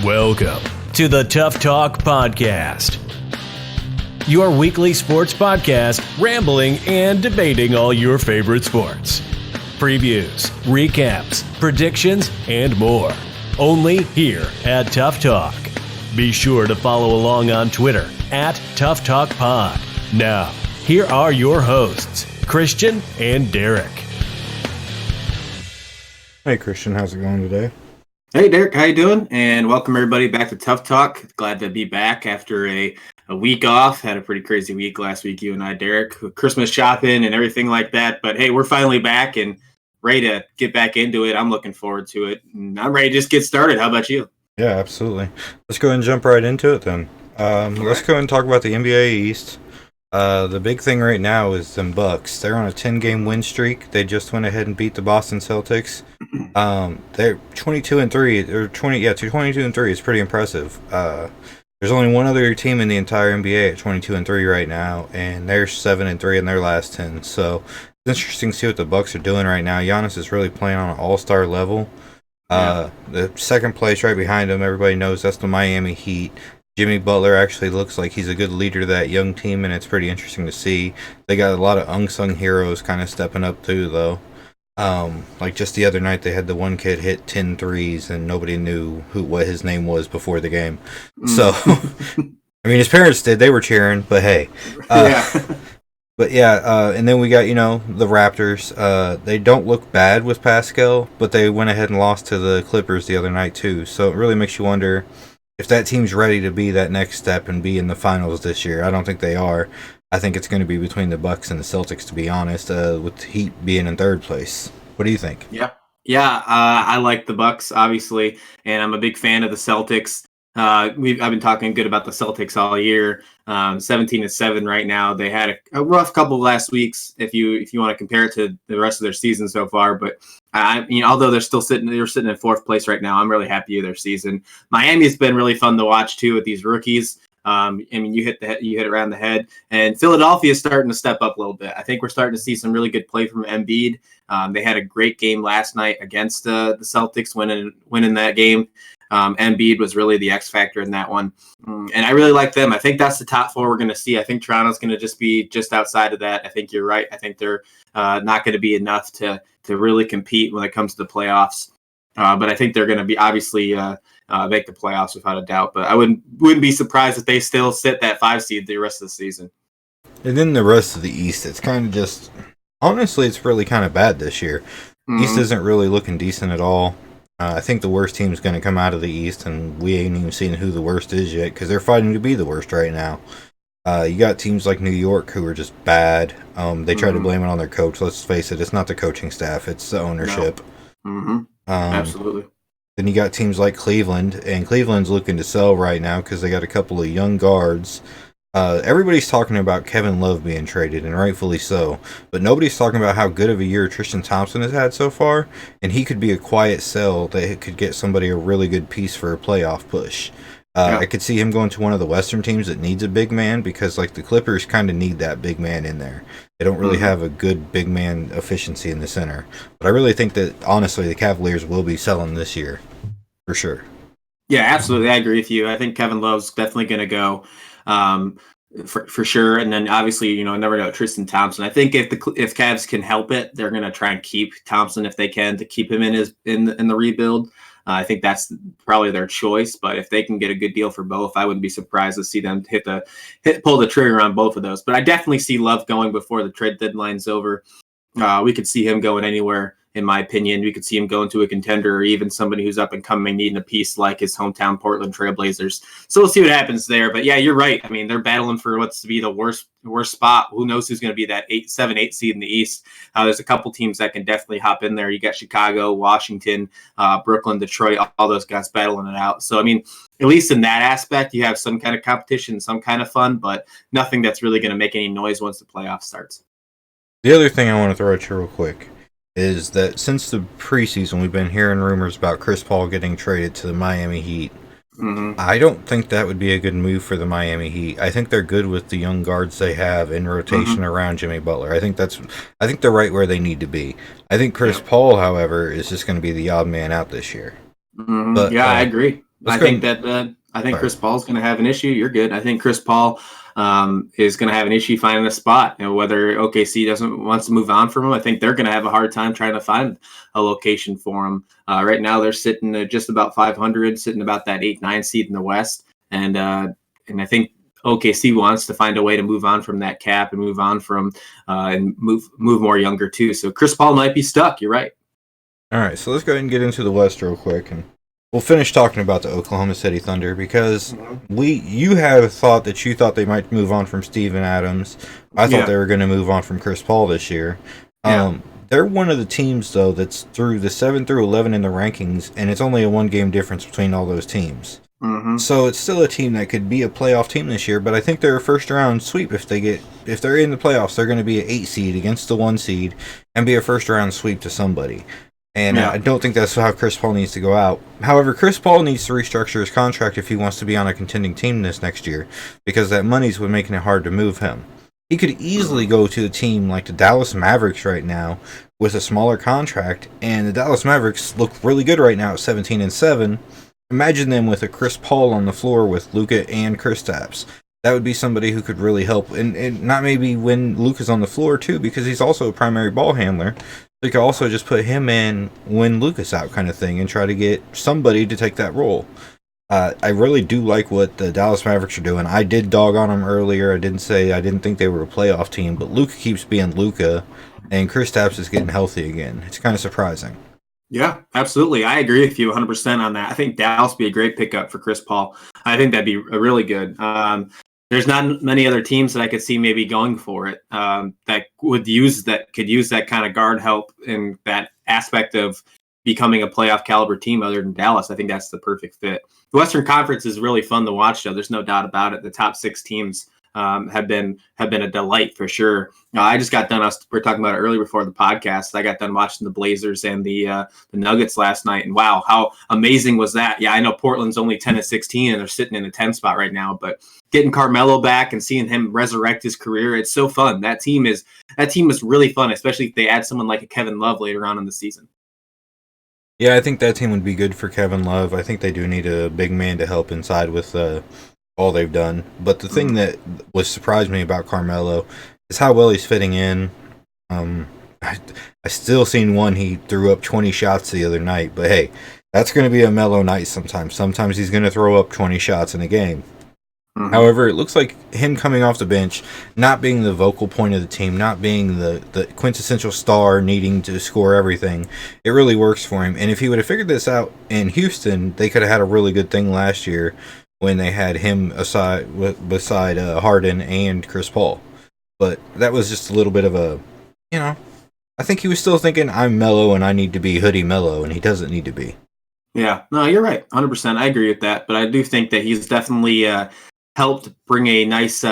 Welcome to the Tough Talk Podcast, your weekly sports podcast rambling and debating all your favorite sports. Previews, recaps, predictions, and more. Only here at Tough Talk. Be sure to follow along on Twitter at Tough Talk Pod. Now, here are your hosts, Christian and Derrick. Hey Christian, how's it going today? Hey Derrick, how you doing? And welcome everybody back to Tough Talk. Glad to be back after a week off. Had a pretty crazy week last week, you and I, Derrick. Christmas shopping and everything like that. But hey, we're finally back and ready to get back into it. I'm looking forward to it. And I'm ready to just get started. How about you? Yeah, absolutely. Let's go ahead and jump right into it then. Let's go ahead and talk about the NBA East. The big thing right now is them Bucks. They're on a 10-game win streak. They just went ahead and beat the Boston Celtics. They're 22-3. They're 22-3 is pretty impressive. There's only one other team in the entire NBA at 22-3 right now, and they're 7-3 in their last 10. So it's interesting to see what the Bucks are doing right now. Giannis is really playing on an all-star level. The second place right behind him, everybody knows that's the Miami Heat. Jimmy Butler actually looks like he's a good leader to that young team, and it's pretty interesting to see. They got a lot of unsung heroes kind of stepping up too, though. Like just the other night, they had the one kid hit 10 threes, and nobody knew what his name was before the game. So, I mean, his parents did. They were cheering, but hey. But yeah, and then we got, the Raptors. They don't look bad with Pascal, but they went ahead and lost to the Clippers the other night too. So it really makes you wonder if that team's ready to be that next step and be in the finals this year. I don't think they are. I think it's going to be between the Bucks and the Celtics, to be honest, with the Heat being in third place. What do you think? Yeah. I like the Bucks, obviously, and I'm a big fan of the Celtics. I've been talking good about the Celtics all year. 17-7 right now. They had a rough couple of last weeks, if you want to compare it to the rest of their season so far. But although they're sitting in fourth place right now, I'm really happy with their season. Miami's been really fun to watch too with these rookies. You hit it around the head, and Philadelphia is starting to step up a little bit. I think we're starting to see some really good play from Embiid. They had a great game last night against the Celtics, winning that game. Embiid was really the X factor in that one. And I really like them. I think that's the top four we're going to see. I think Toronto's going to just be just outside of that. I think you're right. I think they're not going to be enough to really compete when it comes to the playoffs. But I think they're going to be obviously make the playoffs without a doubt. But I wouldn't be surprised if they still sit that 5 seed the rest of the season. And then the rest of the East, it's kind of just, honestly, it's really kind of bad this year. East isn't really looking decent at all. I think the worst team is going to come out of the East, and we ain't even seen who the worst is yet because they're fighting to be the worst right now. You got teams like New York who are just bad. They try to blame it on their coach. Let's face it, it's not the coaching staff, it's the ownership. No. Absolutely. Then you got teams like Cleveland, and Cleveland's looking to sell right now because they got a couple of young guards. Everybody's talking about Kevin Love being traded, and rightfully so. But nobody's talking about how good of a year Tristan Thompson has had so far, and he could be a quiet sell that could get somebody a really good piece for a playoff push. I could see him going to one of the Western teams that needs a big man, because like the Clippers kind of need that big man in there. They don't really have a good big man efficiency in the center. But I really think that, honestly, the Cavaliers will be selling this year, for sure. Yeah, absolutely. I agree with you. I think Kevin Love's definitely going to go. For sure. And then obviously, never know Tristan Thompson. I think if Cavs can help it, they're going to try and keep Thompson if they can, to keep him in the rebuild. I think that's probably their choice. But if they can get a good deal for both, I wouldn't be surprised to see them pull the trigger on both of those. But I definitely see Love going before the trade deadline's over. We could see him going anywhere. In my opinion, we could see him going to a contender, or even somebody who's up and coming needing a piece like his hometown Portland Trailblazers. So we'll see what happens there. But yeah, you're right. I mean, they're battling for what's to be the worst spot. Who knows who's going to be that 7-8 seed in the East? There's a couple teams that can definitely hop in there. You got Chicago, Washington, Brooklyn, Detroit, all those guys battling it out. So I mean, at least in that aspect, you have some kind of competition, some kind of fun, but nothing that's really going to make any noise once the playoff starts. The other thing I want to throw at you real quick is that since the preseason, we've been hearing rumors about Chris Paul getting traded to the Miami Heat. I don't think that would be a good move for the Miami Heat. I think they're good with the young guards they have in rotation around Jimmy Butler. I think they're right where they need to be. I think Chris Paul, however, is just going to be the odd man out this year. But, I agree. I think that I think Chris Paul's going to have an issue. You're good. I think Chris Paul is going to have an issue finding a spot. Whether OKC wants to move on from him, I think they're going to have a hard time trying to find a location for him. Right now, they're sitting at just about 500, sitting about that 8-9 seed in the West, and I think OKC wants to find a way to move on from that cap and move on from and move more younger too. So Chris Paul might be stuck. You're right. All right, so let's go ahead and get into the West real quick, and we'll finish talking about the Oklahoma City Thunder because you have thought that you thought they might move on from Steven Adams. I thought they were going to move on from Chris Paul this year. They're one of the teams, though, that's through the 7 through 11 in the rankings, and it's only a 1-game difference between all those teams. So it's still a team that could be a playoff team this year, but I think they're a first-round sweep. If they're in the playoffs, they're going to be an 8 seed against the 1 seed and be a first-round sweep to somebody. And I don't think that's how Chris Paul needs to go out. However, Chris Paul needs to restructure his contract if he wants to be on a contending team this next year, because that money's what making it hard to move him. He could easily go to a team like the Dallas Mavericks right now with a smaller contract, and the Dallas Mavericks look really good right now at 17-7. Imagine them with a Chris Paul on the floor with Luka and Kristaps. That would be somebody who could really help, and not maybe when Luka's on the floor too, because he's also a primary ball handler. They could also just put him in when Luka's out kind of thing and try to get somebody to take that role. I really do like what the Dallas Mavericks are doing. I did dog on them earlier. I didn't think they were a playoff team, but Luka keeps being Luka, and Kristaps is getting healthy again. It's kind of surprising. Yeah, absolutely. I agree with you 100% on that. I think Dallas would be a great pickup for Chris Paul. I think that'd be really good. There's not many other teams that I could see maybe going for it that could use that kind of guard help and that aspect of becoming a playoff caliber team other than Dallas. I think that's the perfect fit. The Western Conference is really fun to watch, though. There's no doubt about it. The top 6 teams have been a delight for sure. I just got done. We were talking about it earlier before the podcast. I got done watching the Blazers and the Nuggets last night, and wow, how amazing was that? Yeah, I know Portland's only 10-16 and they're sitting in the 10 spot right now, but getting Carmelo back and seeing him resurrect his career, it's so fun. That team is really fun, especially if they add someone like a Kevin Love later on in the season. Yeah, I think that team would be good for Kevin Love. I think they do need a big man to help inside with all they've done. But the thing that surprised me about Carmelo is how well he's fitting in. I still seen one, he threw up 20 shots the other night. But hey, that's going to be a Melo night sometimes. Sometimes he's going to throw up 20 shots in a game. However, it looks like him coming off the bench, not being the vocal point of the team, not being the quintessential star needing to score everything, it really works for him. And if he would have figured this out in Houston, they could have had a really good thing last year when they had him beside Harden and Chris Paul. But that was just a little bit of a, I think he was still thinking, I'm Melo and I need to be Hoodie Melo, and he doesn't need to be. Yeah, no, you're right. 100%. I agree with that. But I do think that he's definitely helped bring a nice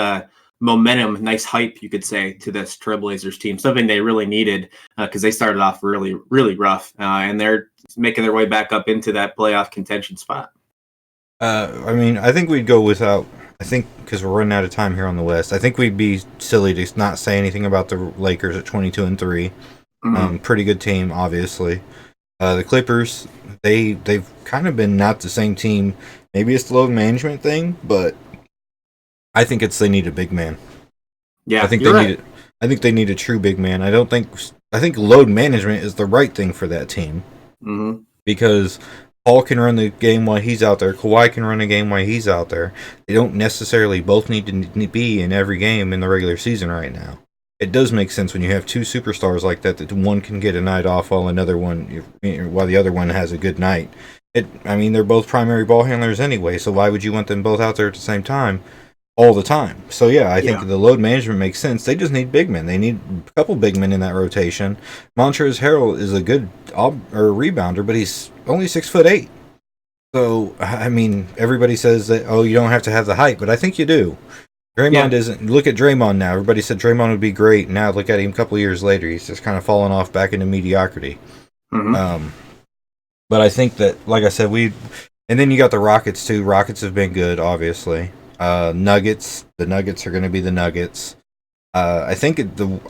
momentum, nice hype, you could say, to this Trailblazers team. Something they really needed because they started off really, really rough. And they're making their way back up into that playoff contention spot. I think we'd go without, because we're running out of time here on the West, I think we'd be silly to not say anything about the Lakers at 22-3. Pretty good team, obviously. The Clippers, they've kind of been not the same team. Maybe it's the load management thing, but I think they need a big man. Yeah, I think they need a true big man. I think load management is the right thing for that team. Because Paul can run the game while he's out there. Kawhi can run the game while he's out there. They don't necessarily both need to be in every game in the regular season right now. It does make sense when you have 2 superstars like that one can get a night off while the other one has a good night. They're both primary ball handlers anyway, so why would you want them both out there at the same time all the time? So yeah, I think the load management makes sense. They just need big men. They need a couple big men in that rotation. Montrezl Harrell is a good rebounder, but he's only 6'8". So everybody says that you don't have to have the height, but I think you do. Draymond isn't. Look at Draymond now. Everybody said Draymond would be great. Now look at him a couple of years later. He's just kind of fallen off back into mediocrity. But I think that, like I said, and then you got the Rockets too. Rockets have been good, obviously. Nuggets. The Nuggets are going to be the Nuggets. I think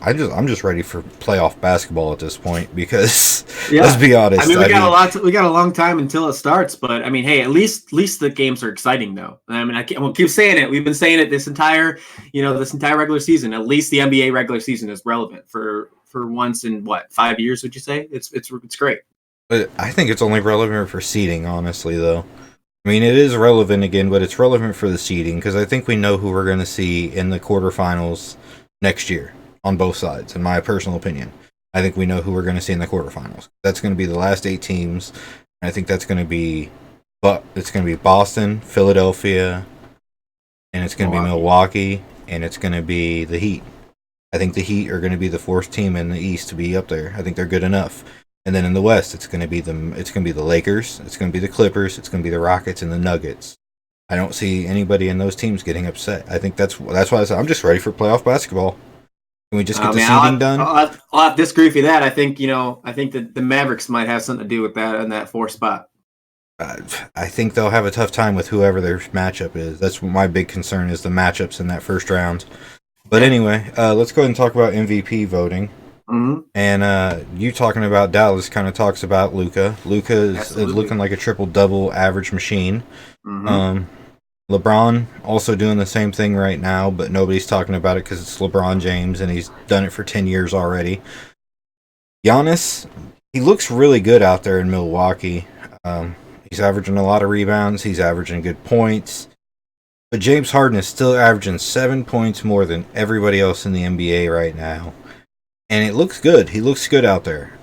I'm just ready for playoff basketball at this point because let's be honest. I mean, we got a long time until it starts, but I mean, hey, at least the games are exciting though. I mean, we'll keep saying it. We've been saying it this entire regular season. At least the NBA regular season is relevant for once in 5 years? Would you say it's great? But I think it's only relevant for seeding, honestly, though. I mean, it is relevant again, but it's relevant for the seeding because I think we know who we're going to see in the quarterfinals next year on both sides, in my personal opinion. I think we know who we're going to see in the quarterfinals. That's going to be the last 8 teams. And I think that's going to be, it's going to be Boston, Philadelphia, and it's going to be Milwaukee, and it's going to be the Heat. I think the Heat are going to be the 4th team in the East to be up there. I think they're good enough. And then in the West, it's going to be the Lakers, it's going to be the Clippers, it's going to be the Rockets and the Nuggets. I don't see anybody in those teams getting upset. I think that's why I said I'm just ready for playoff basketball. Can we just get the seeding done? I'll have to disagree with you that. I think that the Mavericks might have something to do with that in that 4th spot. I think they'll have a tough time with whoever their matchup is. That's my big concern is the matchups in that first round. But anyway, let's go ahead and talk about MVP voting. Mm-hmm. And you talking about Dallas kind of talks about Luka. Luka is looking like a triple-double average machine. Mm-hmm. LeBron also doing the same thing right now, but nobody's talking about it because it's LeBron James, and he's done it for 10 years already. Giannis, he looks really good out there in Milwaukee. He's averaging a lot of rebounds. He's averaging good points. But James Harden is still averaging 7 points more than everybody else in the NBA right now. And it looks good. He looks good out there.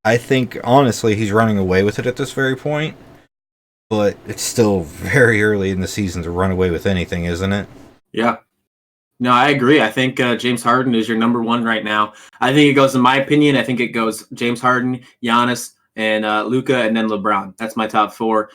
I think, honestly, he's running away with it at this very point. But it's still very early in the season to run away with anything, isn't it? Yeah. No, I agree. I think James Harden is your number 1 right now. I think it goes, in my opinion, I think it goes James Harden, Giannis, and Luka, and then LeBron. That's my top 4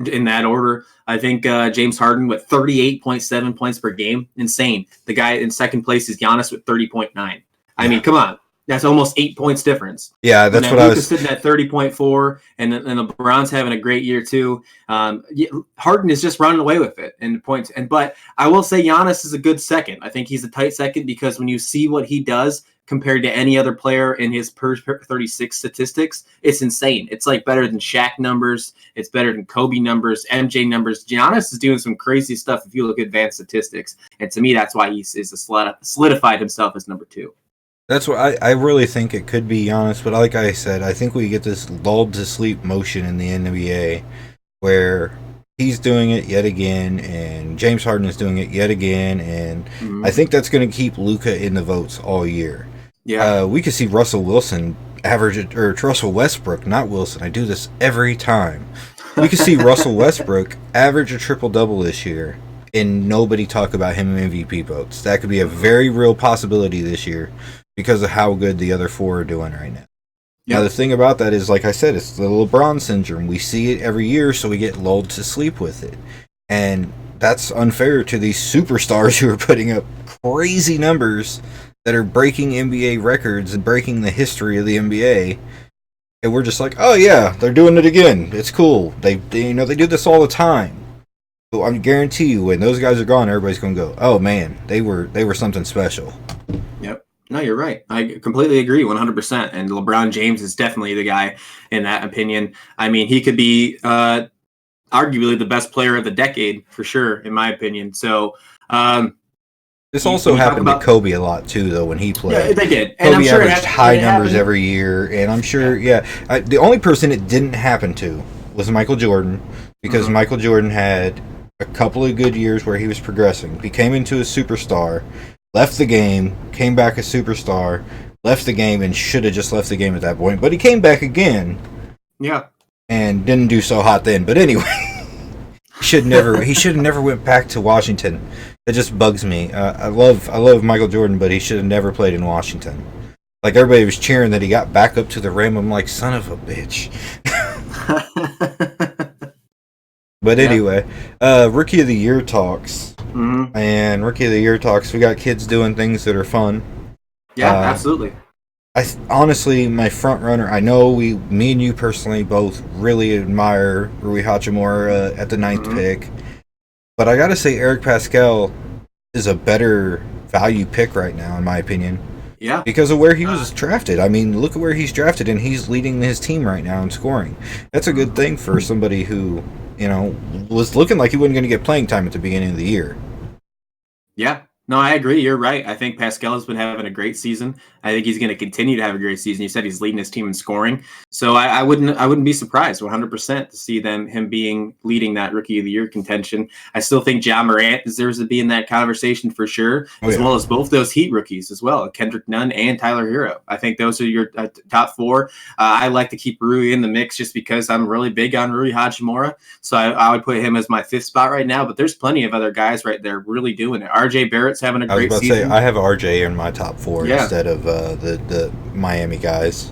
in that order. I think James Harden with 38.7 points per game. Insane. The guy in second place is Giannis with 30.9. I mean, come on. That's almost 8 points difference. Yeah, that's what I was sitting at 30.4, and LeBron's having a great year too. Harden is just running away with it in points. But I will say Giannis is a good second. I think he's a tight second because when you see what he does compared to any other player in his per 36 statistics, it's insane. It's like better than Shaq numbers. It's better than Kobe numbers, MJ numbers. Giannis is doing some crazy stuff if you look at advanced statistics. And to me, that's why he's solidified himself as number 2. That's what I really think it could be Giannis, but like I said, I think we get this lulled to sleep motion in the NBA where he's doing it yet again and James Harden is doing it yet again, and I think that's going to keep Luka in the votes all year. Yeah, we could see Russell Wilson Russell Westbrook, not Wilson. I do this every time. We could see Russell Westbrook average a triple-double this year and nobody talk about him in MVP votes. That could be a very real possibility this year because of how good the other 4 are doing right now. Yep. Now, the thing about that is, like I said, it's the LeBron syndrome. We see it every year, so we get lulled to sleep with it. And that's unfair to these superstars who are putting up crazy numbers that are breaking NBA records and breaking the history of the NBA. And we're just like, oh yeah, they're doing it again. It's cool. They do this all the time. So I guarantee you, when those guys are gone, everybody's going to go, oh man, they were something special. Yep. No, you're right. I completely agree 100%. And LeBron James is definitely the guy in that opinion. I mean, he could be arguably the best player of the decade for sure, in my opinion. So this also happened to Kobe a lot too, though, when he played. Yeah, they did. And Kobe averaged high numbers every year, and I'm sure, the only person it didn't happen to was Michael Jordan, because Michael Jordan had a couple of good years where he was progressing, became into a superstar, left the game, came back a superstar, left the game, and should have just left the game at that point. But he came back again. Yeah. And didn't do so hot then. But anyway, he should have never went back to Washington. It just bugs me. I love Michael Jordan, but he should have never played in Washington. Like, everybody was cheering that he got back up to the rim. I'm like, son of a bitch. But anyway, Rookie of the Year talks. And Rookie of the Year talks, we got kids doing things that are fun. Yeah, absolutely. Honestly, my front runner, I know me and you personally both really admire Rui Hachimura at the 9th pick. But I gotta say, Eric Pascal is a better value pick right now, in my opinion. Yeah. Because of where he was drafted. I mean, look at where he's drafted, and he's leading his team right now in scoring. That's a good thing for somebody who, was looking like he wasn't going to get playing time at the beginning of the year. Yeah. No, I agree. You're right. I think Pascal has been having a great season. I think he's going to continue to have a great season. You said he's leading his team in scoring, so I wouldn't be surprised 100% to see him leading that Rookie of the Year contention. I still think Ja Morant deserves to be in that conversation for sure, as well as both those Heat rookies as well, Kendrick Nunn and Tyler Hero. I think those are your top four. I like to keep Rui in the mix just because I'm really big on Rui Hachimura, so I would put him as my fifth spot right now. But there's plenty of other guys right there really doing it. RJ Barrett's having a great season. Say, I have RJ in my top four instead of the Miami guys.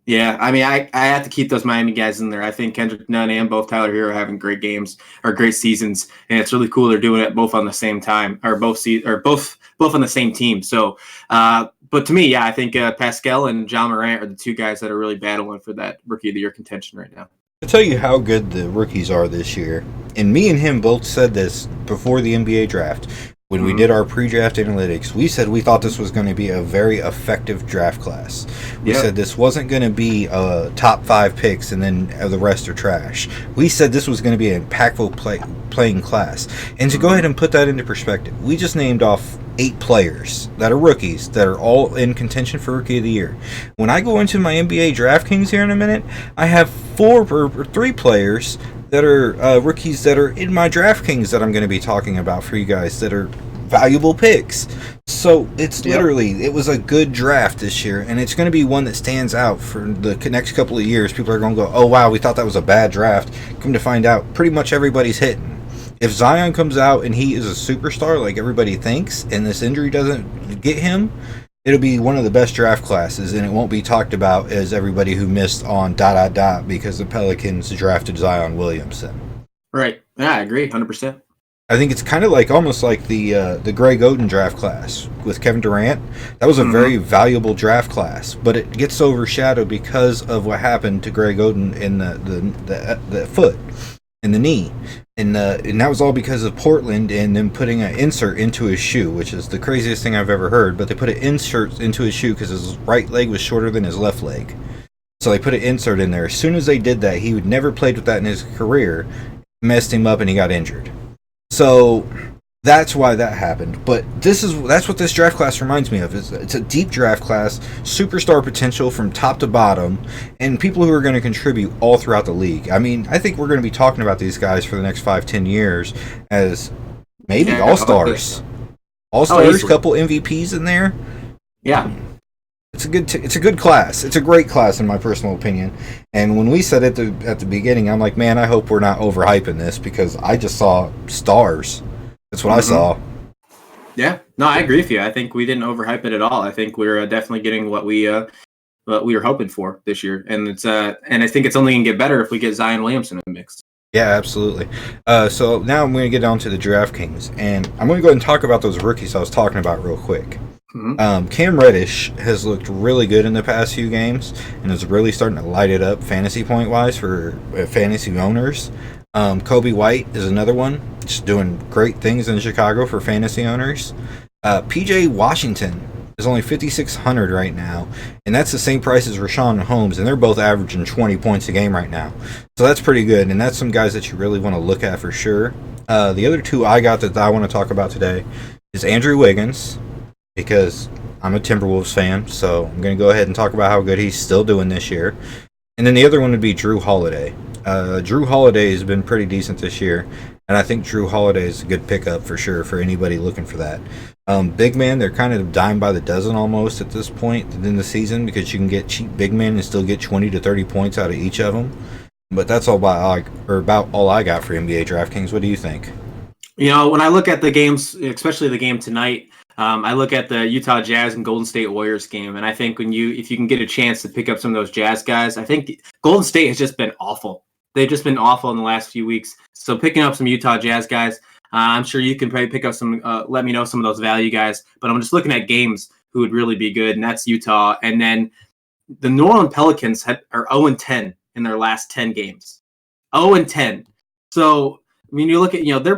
Yeah, I mean, I have to keep those Miami guys in there. I think Kendrick Nunn and both Tyler Hero are having great games or great seasons, and it's really cool they're doing it both on the same time or both on the same team. So, but to me, yeah, I think Pascal and Ja Morant are the two guys that are really battling for that Rookie of the Year contention right now. I'll tell you how good the rookies are this year, and me and him both said this before the NBA draft. When we did our pre-draft analytics, we said we thought this was going to be a very effective draft class. We said this wasn't going to be top 5 picks and then the rest are trash. We said this was going to be an impactful playing class. And to go ahead and put that into perspective, we just named off 8 players that are rookies that are all in contention for Rookie of the Year. When I go into my NBA DraftKings here in a minute, I have 3 players that are rookies that are in my DraftKings that I'm going to be talking about for you guys that are valuable picks. So it's literally, it was a good draft this year, and it's going to be one that stands out for the next couple of years. People are going to go, oh wow, we thought that was a bad draft. Come to find out, pretty much everybody's hitting. If Zion comes out and he is a superstar like everybody thinks, and this injury doesn't get him, it'll be one of the best draft classes, and it won't be talked about as everybody who missed on ... because the Pelicans drafted Zion Williamson. Right. Yeah, I agree 100%. I think it's kind of like almost like the Greg Oden draft class with Kevin Durant. That was a very valuable draft class, but it gets overshadowed because of what happened to Greg Oden in the foot, in the knee. And that was all because of Portland and them putting an insert into his shoe, which is the craziest thing I've ever heard. But they put an insert into his shoe because his right leg was shorter than his left leg. So they put an insert in there. As soon as they did that, he would never played with that in his career. Messed him up and he got injured. So that's why that happened. But that's what this draft class reminds me of. It's a deep draft class, superstar potential from top to bottom, and people who are going to contribute all throughout the league. I mean, I think we're going to be talking about these guys for the next 5-10 years as maybe all-stars. All-stars, couple MVPs in there. Yeah. It's a good class. It's a great class in my personal opinion. And when we said it at the beginning, I'm like, man, I hope we're not overhyping this because I just saw stars. That's what I saw. Yeah, no, I agree with you. I think we didn't overhype it at all. I think we're definitely getting what we were hoping for this year, and I think it's only gonna get better if we get Zion Williamson in the mix. Yeah, absolutely. So now I'm going to get on to the DraftKings, and I'm going to go ahead and talk about those rookies I was talking about real quick. Cam Reddish has looked really good in the past few games and is really starting to light it up fantasy point wise for fantasy owners. Kobe White is another one, just doing great things in Chicago for fantasy owners. PJ Washington is only $5,600 right now, and that's the same price as Rashawn Holmes, and they're both averaging 20 points a game right now. So that's pretty good, and that's some guys that you really want to look at for sure. The other two I got that I want to talk about today is Andrew Wiggins, because I'm a Timberwolves fan, so I'm going to go ahead and talk about how good he's still doing this year. And then the other one would be Drew Holiday. Drew Holiday has been pretty decent this year, and I think Drew Holiday is a good pickup for sure for anybody looking for that. Big man, they're kind of dime by the dozen almost at this point in the season because you can get cheap big men and still get 20 to 30 points out of each of them. But that's about all I got for NBA DraftKings. What do you think? You know, when I look at the games, especially the game tonight, I look at the Utah Jazz and Golden State Warriors game, and I think if you can get a chance to pick up some of those Jazz guys, I think Golden State has just been awful. They've just been awful in the last few weeks. So picking up some Utah Jazz guys, I'm sure you can probably pick up some, let me know some of those value guys. But I'm just looking at games who would really be good, and that's Utah. And then the New Orleans Pelicans are 0-10 in their last 10 games. 0-10. So I mean, you look at, they're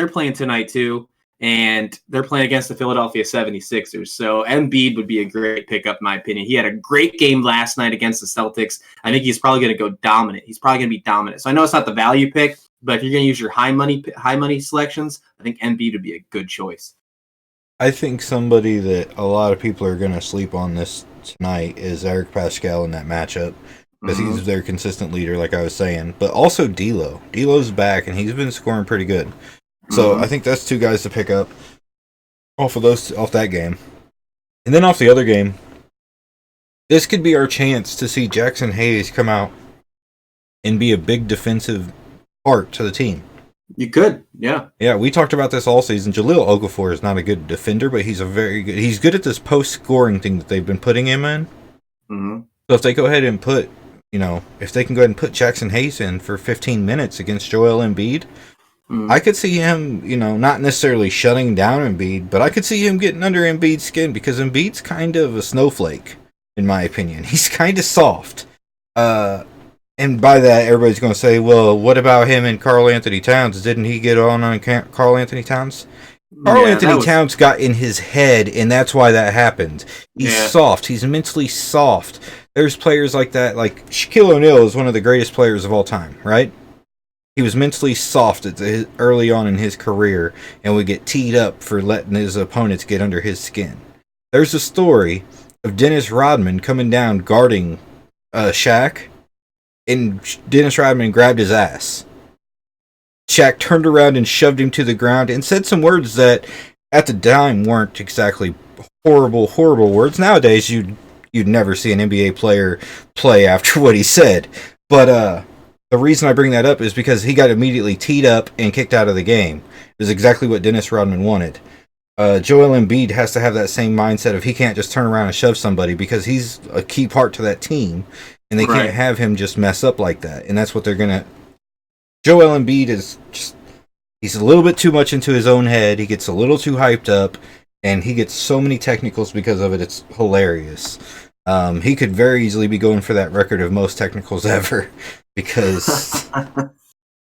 playing tonight too. and they're playing against the Philadelphia 76ers. So Embiid would be a great pickup, in my opinion. He had a great game last night against the Celtics. I think he's probably going to go dominant. He's probably going to be dominant. So I know it's not the value pick, but if you're going to use your high money selections, I think Embiid would be a good choice. I think somebody that a lot of people are going to sleep on this tonight is Eric Pascal in that matchup, because he's their consistent leader, like I was saying. But also D'Lo. D'Lo's back, and he's been scoring pretty good. So I think that's two guys to pick up off that game. And then off the other game, this could be our chance to see Jackson Hayes come out and be a big defensive part to the team. You could, yeah. Yeah, we talked about this all season. Jahlil Okafor is not a good defender, but he's he's good at this post-scoring thing that they've been putting him in. So if they go ahead and if they can go ahead and put Jackson Hayes in for 15 minutes against Joel Embiid, I could see him, not necessarily shutting down Embiid, but I could see him getting under Embiid's skin, because Embiid's kind of a snowflake, in my opinion. He's kind of soft. And by that, everybody's going to say, well, what about him and Karl Anthony Towns? Didn't he get on Karl Anthony Towns? Karl Anthony Towns got in his head, and that's why that happened. He's soft. He's mentally soft. There's players like that. Like Shaquille O'Neal is one of the greatest players of all time, right? He was mentally soft early on in his career and would get teed up for letting his opponents get under his skin. There's a story of Dennis Rodman coming down guarding Shaq, and Dennis Rodman grabbed his ass. Shaq turned around and shoved him to the ground and said some words that at the time weren't exactly horrible words. Nowadays, you'd never see an NBA player play after what he said. But the reason I bring that up is because he got immediately teed up and kicked out of the game. It was exactly what Dennis Rodman wanted. Joel Embiid has to have that same mindset of he can't just turn around and shove somebody, because he's a key part to that team, and they can't have him just mess up like that. And that's what they're going to... Joel Embiid is just... He's a little bit too much into his own head. He gets a little too hyped up, and he gets so many technicals because of it. It's hilarious. He could very easily be going for that record of most technicals ever, because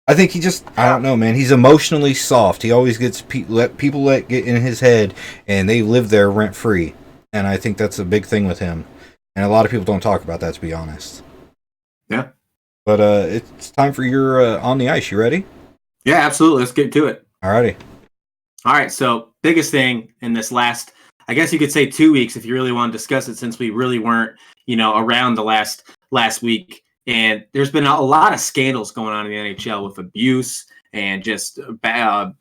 I think I don't know, man. He's emotionally soft. He always gets people get in his head, and they live there rent free. And I think that's a big thing with him. And a lot of people don't talk about that, to be honest. Yeah. But it's time for your On the Ice. You ready? Yeah, absolutely. Let's get to it. Alrighty. All right. So biggest thing in this last, I guess you could say 2 weeks, if you really want to discuss it, since we really weren't, around the last week. And there's been a lot of scandals going on in the NHL with abuse and just bad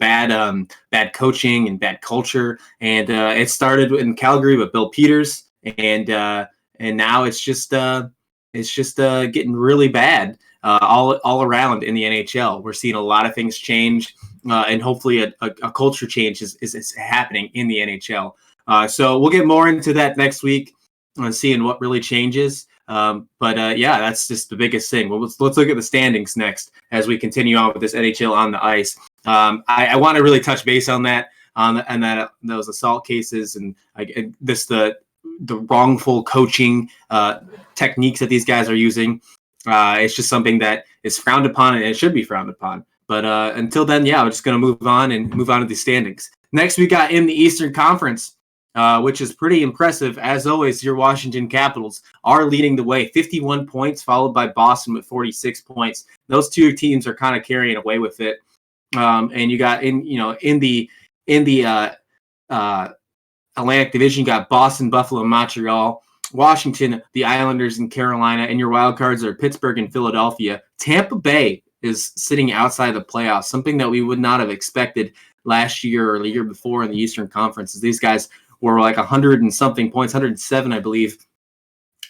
coaching and bad culture. And it started in Calgary with Bill Peters, and now it's just getting really bad all around in the NHL. We're seeing a lot of things change, and hopefully a culture change is happening in the NHL. So we'll get more into that next week on seeing what really changes. But that's just the biggest thing. Well, let's look at the standings next as we continue on with this NHL on the ice. I want to really touch base on that, those assault cases, and the wrongful coaching techniques that these guys are using. It's just something that is frowned upon, and it should be frowned upon. But until then, we're just going to move on to the standings. Next, we got in the Eastern Conference, which is pretty impressive. As always, your Washington Capitals are leading the way, 51 points, followed by Boston with 46 points. Those two teams are kind of carrying away with it. And you got in the Atlantic Division, you got Boston, Buffalo, and Montreal. Washington, the Islanders, and Carolina. And your wild cards are Pittsburgh and Philadelphia. Tampa Bay is sitting outside the playoffs, something that we would not have expected last year or the year before in the Eastern Conference. These guys were like 100 and something points, 107, I believe,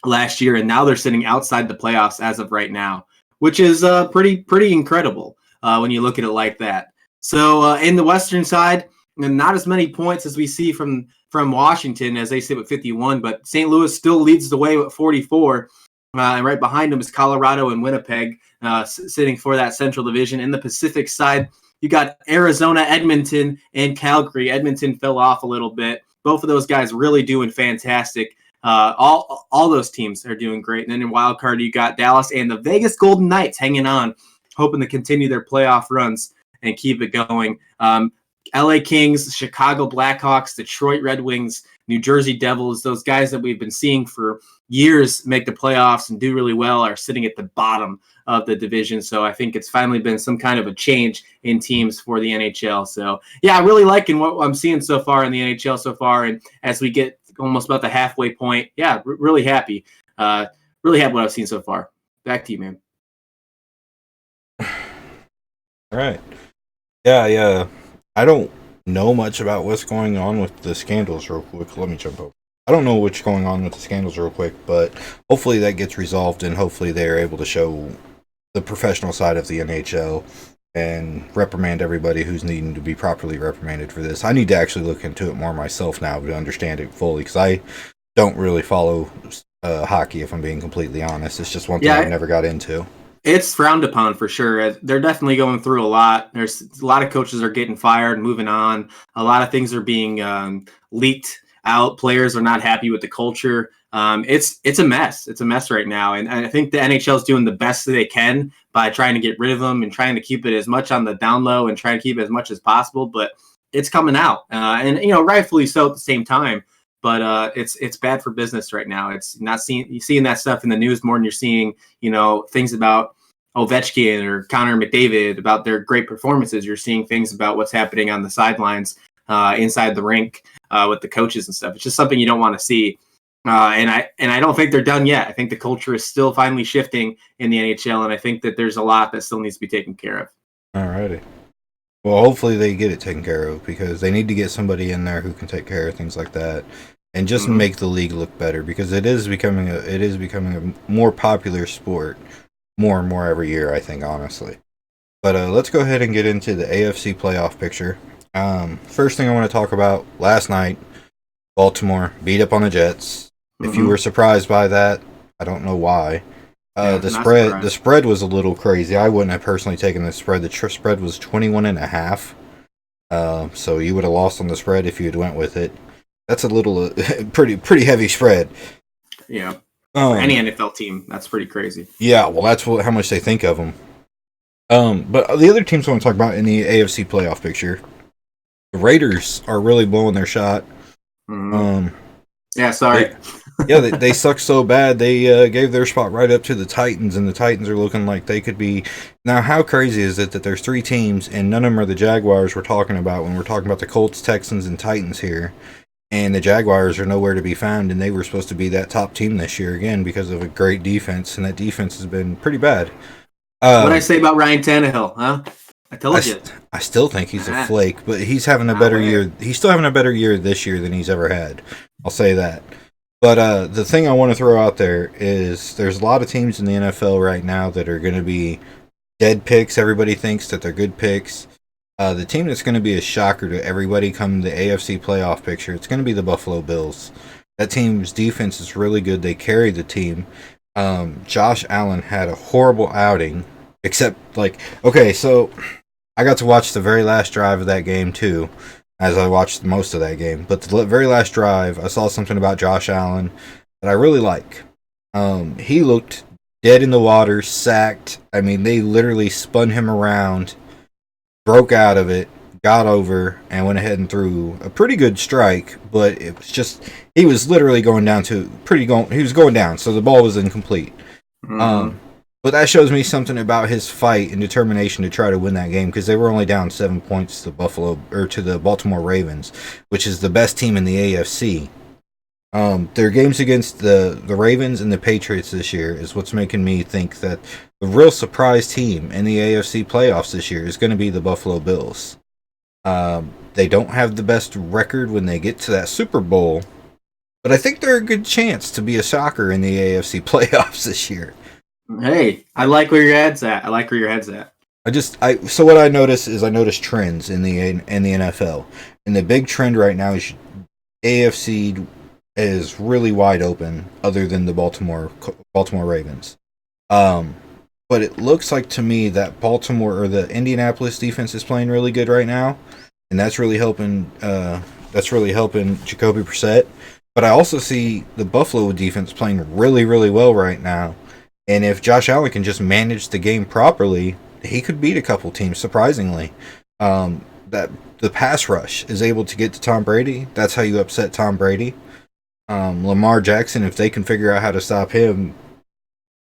last year, and now they're sitting outside the playoffs as of right now, which is pretty incredible when you look at it like that. So in the Western side, not as many points as we see from Washington, as they sit with 51, but St. Louis still leads the way with 44. And right behind them is Colorado and Winnipeg, sitting for that Central Division. In the Pacific side, you got Arizona, Edmonton, and Calgary. Edmonton fell off a little bit. Both of those guys really doing fantastic. All those teams are doing great. And then in wild card, you got Dallas and the Vegas Golden Knights hanging on, hoping to continue their playoff runs and keep it going. LA Kings, Chicago Blackhawks, Detroit Red Wings, New Jersey Devils, those guys that we've been seeing for years make the playoffs and do really well are sitting at the bottom of the division. So I think it's finally been some kind of a change in teams for the NHL. So yeah, I'm really liking what I'm seeing so far in the NHL so far. And as we get almost about the halfway point, yeah, really happy. Really happy what I've seen so far. Back to you, man. All right. Yeah. I don't know much about what's going on with the scandals real quick. Let me jump over. I don't know what's going on with the scandals real quick, but hopefully that gets resolved and hopefully they're able to show the professional side of the NHL and reprimand everybody who's needing to be properly reprimanded for this. I need to actually look into it more myself now to understand it fully because I don't really follow hockey, if I'm being completely honest. It's just one thing I've never got into. It's frowned upon for sure. They're definitely going through a lot. There's a lot of coaches are getting fired and moving on. A lot of things are being leaked out. Players are not happy with the culture. It's a mess. It's a mess right now. And I think the NHL is doing the best that they can by trying to get rid of them and trying to keep it as much on the down low and trying to keep it as much as possible. But it's coming out. And rightfully so at the same time. But it's bad for business right now. It's not seeing that stuff in the news more than you're seeing, things about Ovechkin or Connor McDavid about their great performances. You're seeing things about what's happening on the sidelines, inside the rink, with the coaches and stuff. It's just something you don't want to see. And I don't think they're done yet. I think the culture is still finally shifting in the NHL, and I think that there's a lot that still needs to be taken care of. Alrighty. Well, hopefully they get it taken care of because they need to get somebody in there who can take care of things like that. And just make the league look better because it is becoming a more popular sport, more and more every year. I think honestly, but let's go ahead and get into the AFC playoff picture. First thing I want to talk about: last night, Baltimore beat up on the Jets. If you were surprised by that, I don't know why. The spread was a little crazy. I wouldn't have personally taken the spread. The spread was 21.5. So you would have lost on the spread if you had went with it. That's a little pretty heavy spread. Yeah. For any NFL team, that's pretty crazy. Yeah, well, that's how much they think of them. But the other teams I want to talk about in the AFC playoff picture, the Raiders are really blowing their shot. Yeah, sorry. They suck so bad. They gave their spot right up to the Titans, and the Titans are looking like they could be. Now, how crazy is it that there's 3 teams, and none of them are the Jaguars we're talking about when we're talking about the Colts, Texans, and Titans here? And the Jaguars are nowhere to be found, and they were supposed to be that top team this year again because of a great defense, and that defense has been pretty bad. What did I say about Ryan Tannehill, huh? I told you. I still think he's a flake, but he's having a better year. He's still having a better year this year than he's ever had. I'll say that. But the thing I want to throw out there is there's a lot of teams in the NFL right now that are going to be dead picks. Everybody thinks that they're good picks. The team that's going to be a shocker to everybody come the AFC playoff picture, it's going to be the Buffalo Bills. That team's defense is really good. They carry the team. Josh Allen had a horrible outing, except so I got to watch the very last drive of that game too, as I watched most of that game. But the very last drive, I saw something about Josh Allen that I really like. He looked dead in the water, sacked. I mean, they literally spun him around, broke out of it, got over, and went ahead and threw a pretty good strike, but it was just, he was literally going down, so the ball was incomplete. But that shows me something about his fight and determination to try to win that game, because they were only down 7 points to the Baltimore Ravens, which is the best team in the AFC. Their games against the Ravens and the Patriots this year is what's making me think that the real surprise team in the AFC playoffs this year is going to be the Buffalo Bills. They don't have the best record when they get to that Super Bowl, but I think they're a good chance to be a shocker in the AFC playoffs this year. Hey, I like where your head's at. So what I notice trends in the NFL, and the big trend right now is AFC is really wide open, other than the Baltimore Ravens. But it looks like to me that Baltimore or the Indianapolis defense is playing really good right now, and that's really helping. Jacoby Brissett. But I also see the Buffalo defense playing really, really well right now. And if Josh Allen can just manage the game properly, he could beat a couple teams, surprisingly. that the pass rush is able to get to Tom Brady, that's how you upset Tom Brady. Lamar Jackson, if they can figure out how to stop him,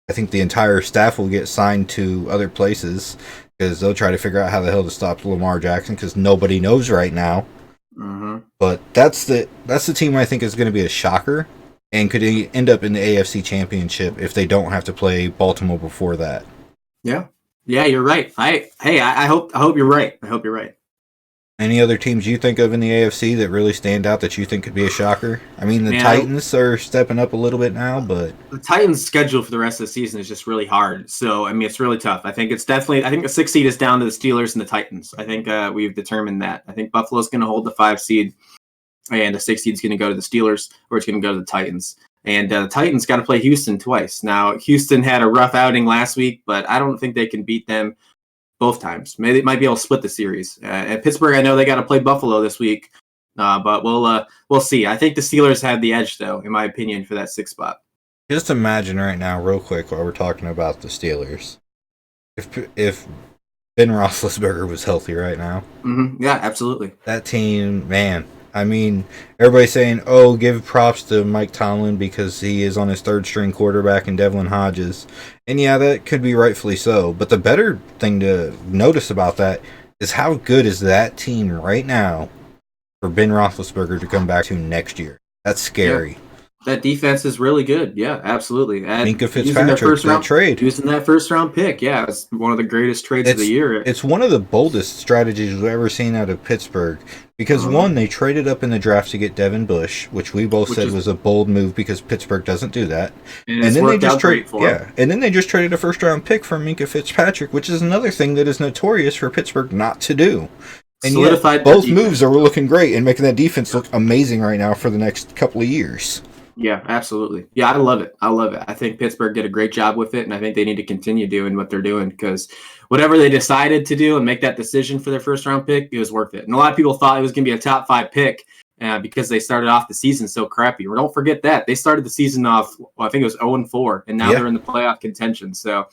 I think the entire staff will get signed to other places because they'll try to figure out how the hell to stop Lamar Jackson because nobody knows right now. Mm-hmm. But that's the team I think is going to be a shocker and could end up in the AFC Championship if they don't have to play Baltimore before that. Yeah, you're right. I hope you're right. I hope you're right. Any other teams you think of in the AFC that really stand out that you think could be a shocker? I mean, the Titans are stepping up a little bit now, but the Titans' schedule for the rest of the season is just really hard. So, I mean, it's really tough. I think the 6th seed is down to the Steelers and the Titans. I think we've determined that. I think Buffalo's going to hold the 5 seed, and the 6th seed is going to go to the Steelers, or it's going to go to the Titans. And the Titans got to play Houston twice. Now, Houston had a rough outing last week, but I don't think they can beat them both times. Maybe they might be able to split the series. At Pittsburgh, I know they got to play Buffalo this week, but we'll see. I think the Steelers have the edge, though, in my opinion, for that 6th spot. Just imagine right now, real quick, while we're talking about the Steelers, if Ben Roethlisberger was healthy right now. Mm-hmm. Yeah, absolutely. That team, man. I mean, everybody's saying, oh, give props to Mike Tomlin because he is on his 3rd-string quarterback in Devlin Hodges. And yeah, that could be rightfully so. But the better thing to notice about that is how good is that team right now for Ben Roethlisberger to come back to next year. That's scary. Yeah. That defense is really good. Yeah, absolutely. Minka Fitzpatrick, that trade. Using that 1st-round pick. Yeah, it's one of the greatest trades of the year. It's one of the boldest strategies we've ever seen out of Pittsburgh. Because, one, they traded up in the draft to get Devin Bush, which we both said was a bold move because Pittsburgh doesn't do that. And then they just and then they just traded a 1st-round pick for Minka Fitzpatrick, which is another thing that is notorious for Pittsburgh not to do. And yet, both moves are looking great and making that defense look amazing right now for the next couple of years. Yeah, absolutely. Yeah, I love it. I think Pittsburgh did a great job with it, and I think they need to continue doing what they're doing because whatever they decided to do and make that decision for their 1st-round pick, it was worth it. And a lot of people thought it was going to be a top 5 pick because they started off the season so crappy. Well, don't forget that. They started the season off, I think it was 0-4, and now they're in the playoff contention. So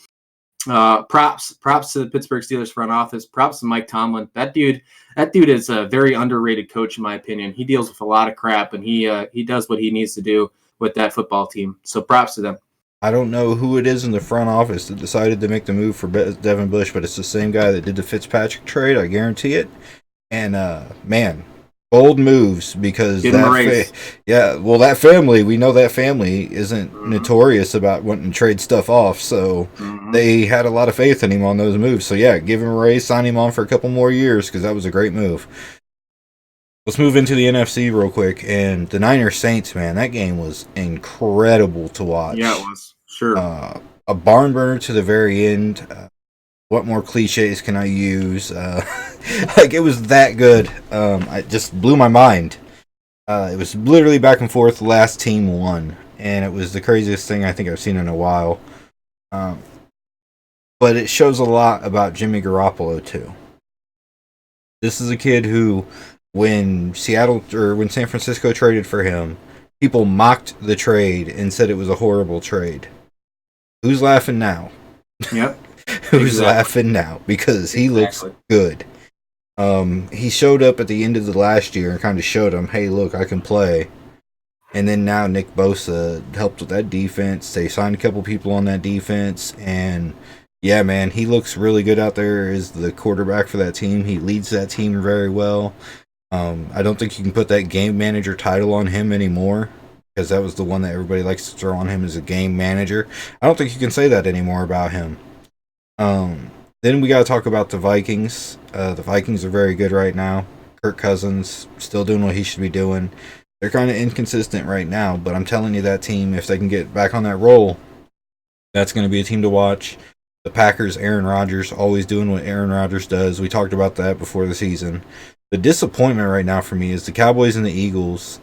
props to the Pittsburgh Steelers front office. Props to Mike Tomlin. That dude is a very underrated coach in my opinion. He deals with a lot of crap and he does what he needs to do with that football team. So props to them. I don't know who it is in the front office that decided to make the move for Devin Bush, but it's the same guy that did the Fitzpatrick trade. I guarantee it. And man, bold moves because that family, we know that family isn't notorious about wanting to trade stuff off, so they had a lot of faith in him on those moves. So yeah, give him a raise, sign him on for a couple more years because that was a great move. Let's move into the NFC real quick, and the Niners Saints, man, that game was incredible to watch. Yeah, it was. Sure. A barn burner to the very end. What more cliches can I use? Like, it was that good. It just blew my mind. It was literally back and forth. The last team won. And it was the craziest thing I think I've seen in a while. But it shows a lot about Jimmy Garoppolo, too. This is a kid who, when San Francisco traded for him, people mocked the trade and said it was a horrible trade. Who's laughing now? Yep. Who's laughing now? Because he looks good. He showed up at the end of the last year and kind of showed him, hey, look, I can play. And then now Nick Bosa helped with that defense. They signed a couple people on that defense. And yeah, man, he looks really good out there as the quarterback for that team. He leads that team very well. I don't think you can put that game manager title on him anymore, because that was the one that everybody likes to throw on him as a game manager. I don't think you can say that anymore about him. Then we got to talk about the Vikings. The Vikings are very good right now. Kirk Cousins still doing what he should be doing. They're kind of inconsistent right now, but I'm telling you, that team, if they can get back on that roll, that's going to be a team to watch. The Packers, Aaron Rodgers, always doing what Aaron Rodgers does. We talked about that before the season. The disappointment right now for me is the Cowboys and the Eagles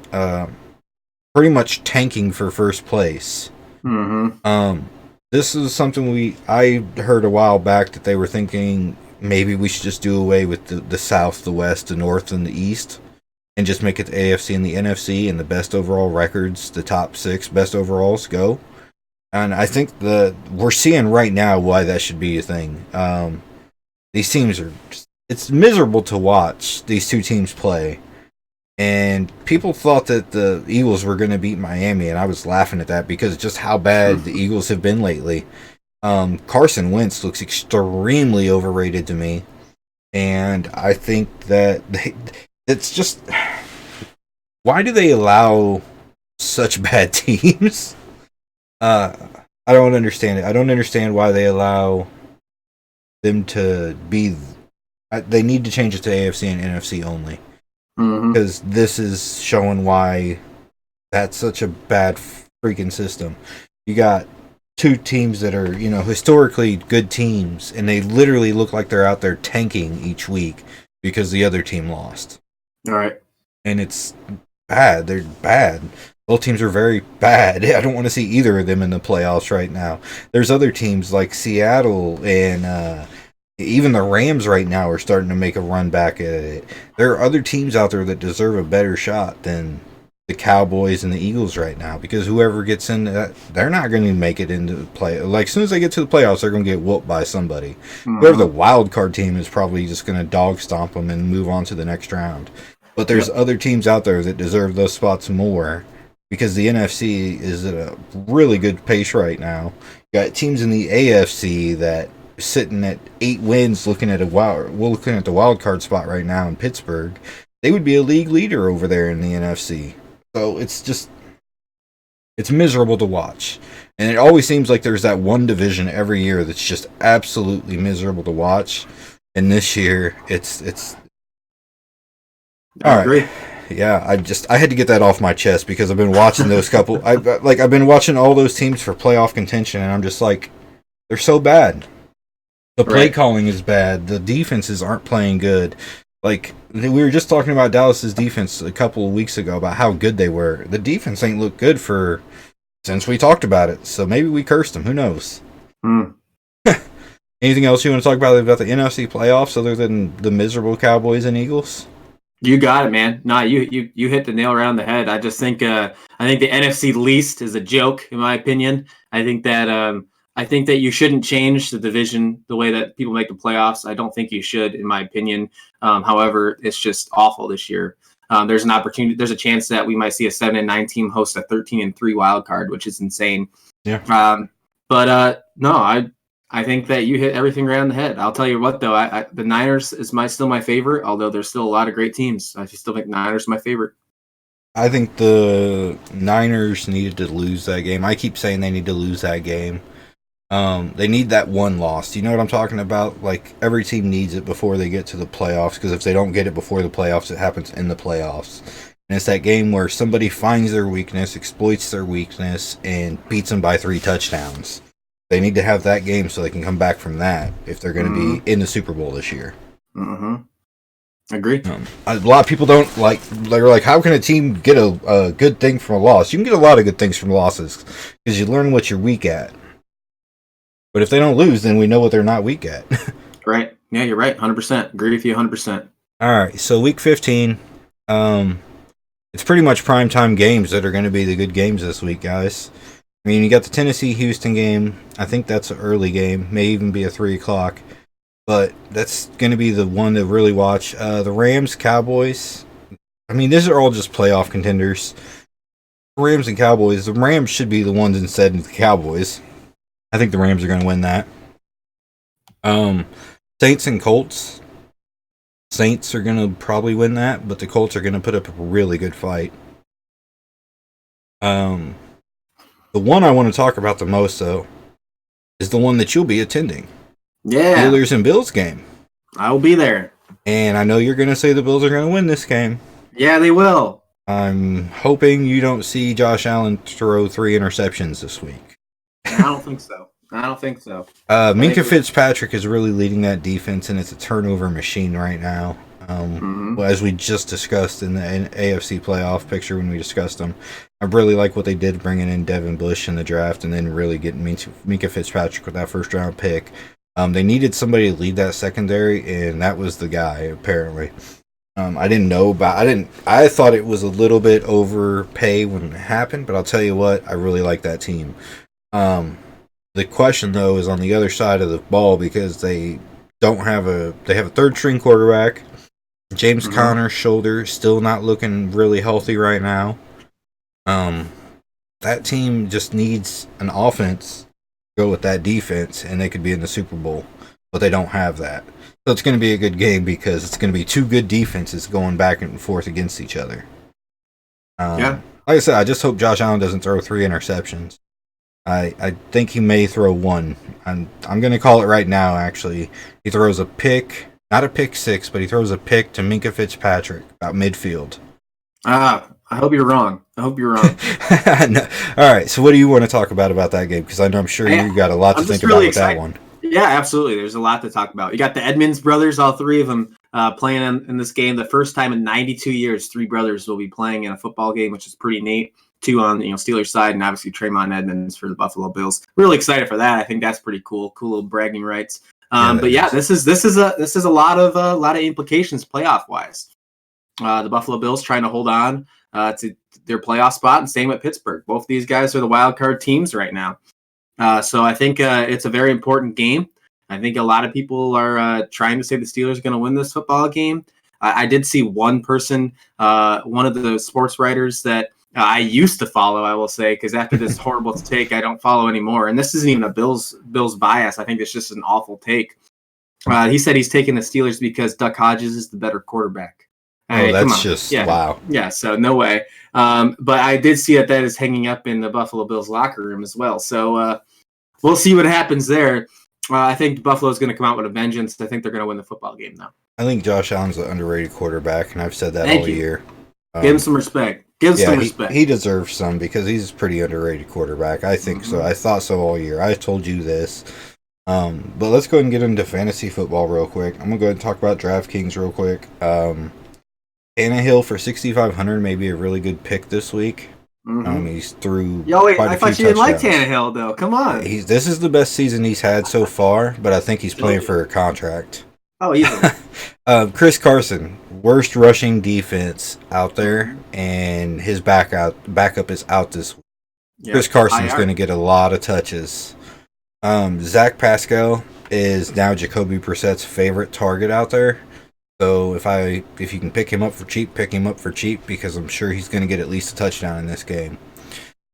pretty much tanking for first place. Mm-hmm. This is something I heard a while back that they were thinking maybe we should just do away with the South, the West, the North, and the East, and just make it the AFC and the NFC, and the best overall records, the top 6 best overalls go. And I think we're seeing right now why that should be a thing. These teams are just it's miserable to watch these two teams play. And people thought that the Eagles were going to beat Miami, and I was laughing at that because just how bad the Eagles have been lately. Carson Wentz looks extremely overrated to me, and I think that it's just, why do they allow such bad teams? I don't understand it. I don't understand why they allow them to be. They need to change it to AFC and NFC only. Because this is showing why that's such a bad freaking system. You got two teams that are, historically good teams, and they literally look like they're out there tanking each week because the other team lost. All right. And it's bad. They're bad. Both teams are very bad. I don't want to see either of them in the playoffs right now. There's other teams like Seattle and even the Rams right now are starting to make a run back at it. There are other teams out there that deserve a better shot than the Cowboys and the Eagles right now, because whoever gets in, they're not going to make it into the play. Like, as soon as they get to the playoffs, they're going to get whooped by somebody. Whoever the wild card team is probably just going to dog stomp them and move on to the next round. But there's other teams out there that deserve those spots more, because the NFC is at a really good pace right now. You got teams in the AFC that sitting at 8 wins, looking at the wild card spot right now in Pittsburgh. They would be a league leader over there in the NFC. So it's miserable to watch. And it always seems like there's that one division every year that's just absolutely miserable to watch. And this year it's I agree. Yeah, I had to get that off my chest because I've been watching those couple. I've been watching all those teams for playoff contention, and I'm just like, they're so bad. The play calling is bad. The defenses aren't playing good. Like, we were just talking about Dallas's defense a couple of weeks ago about how good they were. The defense ain't looked good since we talked about it. So maybe we cursed them. Who knows? Anything else you want to talk about the NFC playoffs other than the miserable Cowboys and Eagles? You got it, man. No, you hit the nail around the head. I just think the NFC least is a joke, in my opinion. I think that you shouldn't change the division the way that people make the playoffs. I don't think you should, in my opinion. However, it's just awful this year. There's an opportunity. There's a chance that we might see a 7-9 team host a 13-3 wild card, which is insane. Yeah. No, I think that you hit everything around the head. I'll tell you what, though, the Niners is still my favorite, although there's still a lot of great teams. I still think Niners is my favorite. I think the Niners needed to lose that game. I keep saying they need to lose that game. They need that one loss. You know what I'm talking about? Like, every team needs it before they get to the playoffs, because if they don't get it before the playoffs, it happens in the playoffs. And it's that game where somebody finds their weakness, exploits their weakness, and beats them by 3 touchdowns. They need to have that game so they can come back from that if they're going to be in the Super Bowl this year. Agree. A lot of people don't like. They're like, how can a team get a good thing from a loss? You can get a lot of good things from losses because you learn what you're weak at. But if they don't lose, then we know what they're not weak at. Right. Yeah, you're right. 100%. Agree with you 100%. All right. So week 15, it's pretty much primetime games that are going to be the good games this week, guys. I mean, you got the Tennessee-Houston game. I think that's an early game. May even be a 3 o'clock. But that's going to be the one to really watch. The Rams, Cowboys. I mean, these are all just playoff contenders. Rams and Cowboys. The Rams should be the ones instead of the Cowboys. I think the Rams are going to win that. Saints and Colts. Saints are going to probably win that, but the Colts are going to put up a really good fight. The one I want to talk about the most, though, is the one that you'll be attending. Yeah. Steelers and Bills game. I will be there. And I know you're going to say the Bills are going to win this game. Yeah, they will. I'm hoping you don't see Josh Allen throw 3 interceptions this week. I don't think so. Minka Fitzpatrick is really leading that defense, and it's a turnover machine right now. As we just discussed in the AFC playoff picture when we discussed them. I really like what they did bringing in Devin Bush in the draft and then really getting Minka Fitzpatrick with that first-round pick. They needed somebody to lead that secondary, and that was the guy, apparently. I didn't know about... I thought it was a little bit overpay when it happened, but I'll tell you what, I really like that team. The question, though, is on the other side of the ball because they don't have they have a third string quarterback. James Conner's shoulder still not looking really healthy right now. That team just needs an offense to go with that defense, and they could be in the Super Bowl, but they don't have that. So it's going to be a good game because it's going to be two good defenses going back and forth against each other. Like I said, I just hope Josh Allen doesn't throw 3 interceptions. I think he may throw 1. I'm going to call it right now, actually. He throws a pick, not a pick 6, but he throws a pick to Minkah Fitzpatrick about midfield. I hope you're wrong. No. All right, so what do you want to talk about that game? Because I'm sure you got a lot to think about with that one. Yeah, absolutely. There's a lot to talk about. You got the Edmonds brothers, all 3 of them playing in this game. The first time in 92 years, 3 brothers will be playing in a football game, which is pretty neat. 2 on Steelers side, and obviously Tremont Edmonds for the Buffalo Bills. Really excited for that. I think that's pretty cool. Cool little bragging rights. This is a lot of implications playoff wise. The Buffalo Bills trying to hold on to their playoff spot, and same with Pittsburgh. Both these guys are the wild card teams right now. So I think it's a very important game. I think a lot of people are trying to say the Steelers are going to win this football game. I did see one person, one of the sports writers that I used to follow, I will say, because after this horrible take, I don't follow anymore. And this isn't even a Bills bias. I think it's just an awful take. He said he's taking the Steelers because Duck Hodges is the better quarterback. That's just, wow. Yeah, so no way. But I did see that is hanging up in the Buffalo Bills locker room as well. So we'll see what happens there. I think Buffalo's going to come out with a vengeance. I think they're going to win the football game, though. I think Josh Allen's an underrated quarterback, and I've said that all year. Give him some respect. He deserves some because he's a pretty underrated quarterback. I think so. I thought so all year. I told you this. But let's go ahead and get into fantasy football real quick. I'm going to go ahead and talk about DraftKings real quick. Tannehill for 6,500 may be a really good pick this week. He's through. I thought you didn't like Tannehill, though. Come on. This is the best season he's had so far, but I think he's playing for a contract. Oh, easily. Chris Carson, worst rushing defense out there, and his backup is out this week. Yep. Chris Carson's going to get a lot of touches. Zach Pascal is now Jacoby Brissett's favorite target out there. So if you can pick him up for cheap, pick him up for cheap because I'm sure he's going to get at least a touchdown in this game.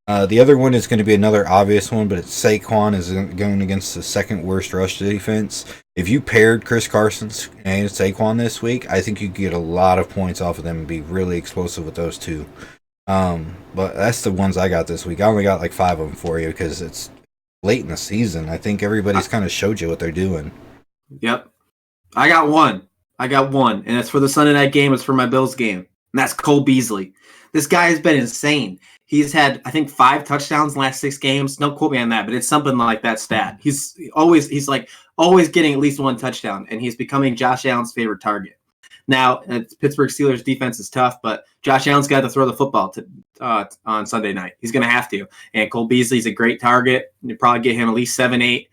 The other one is going to be another obvious one, but it's Saquon is going against the second worst rush defense. If you paired Chris Carson and Saquon this week, I think you could get a lot of points off of them and be really explosive with those two. But that's the ones I got this week. I only got like 5 of them for you because it's late in the season. I think everybody's kind of showed you what they're doing. Yep. I got one, and it's for the Sunday night game. It's for my Bills game, and that's Cole Beasley. This guy has been insane. He's had, I think, 5 touchdowns in the last 6 games. Don't quote me on that, but it's something like that stat. He's always getting at least 1 touchdown, and he's becoming Josh Allen's favorite target. Now, Pittsburgh Steelers defense is tough, but Josh Allen's got to throw the football on Sunday night. He's going to have to. And Cole Beasley's a great target. You probably get him at least 7-8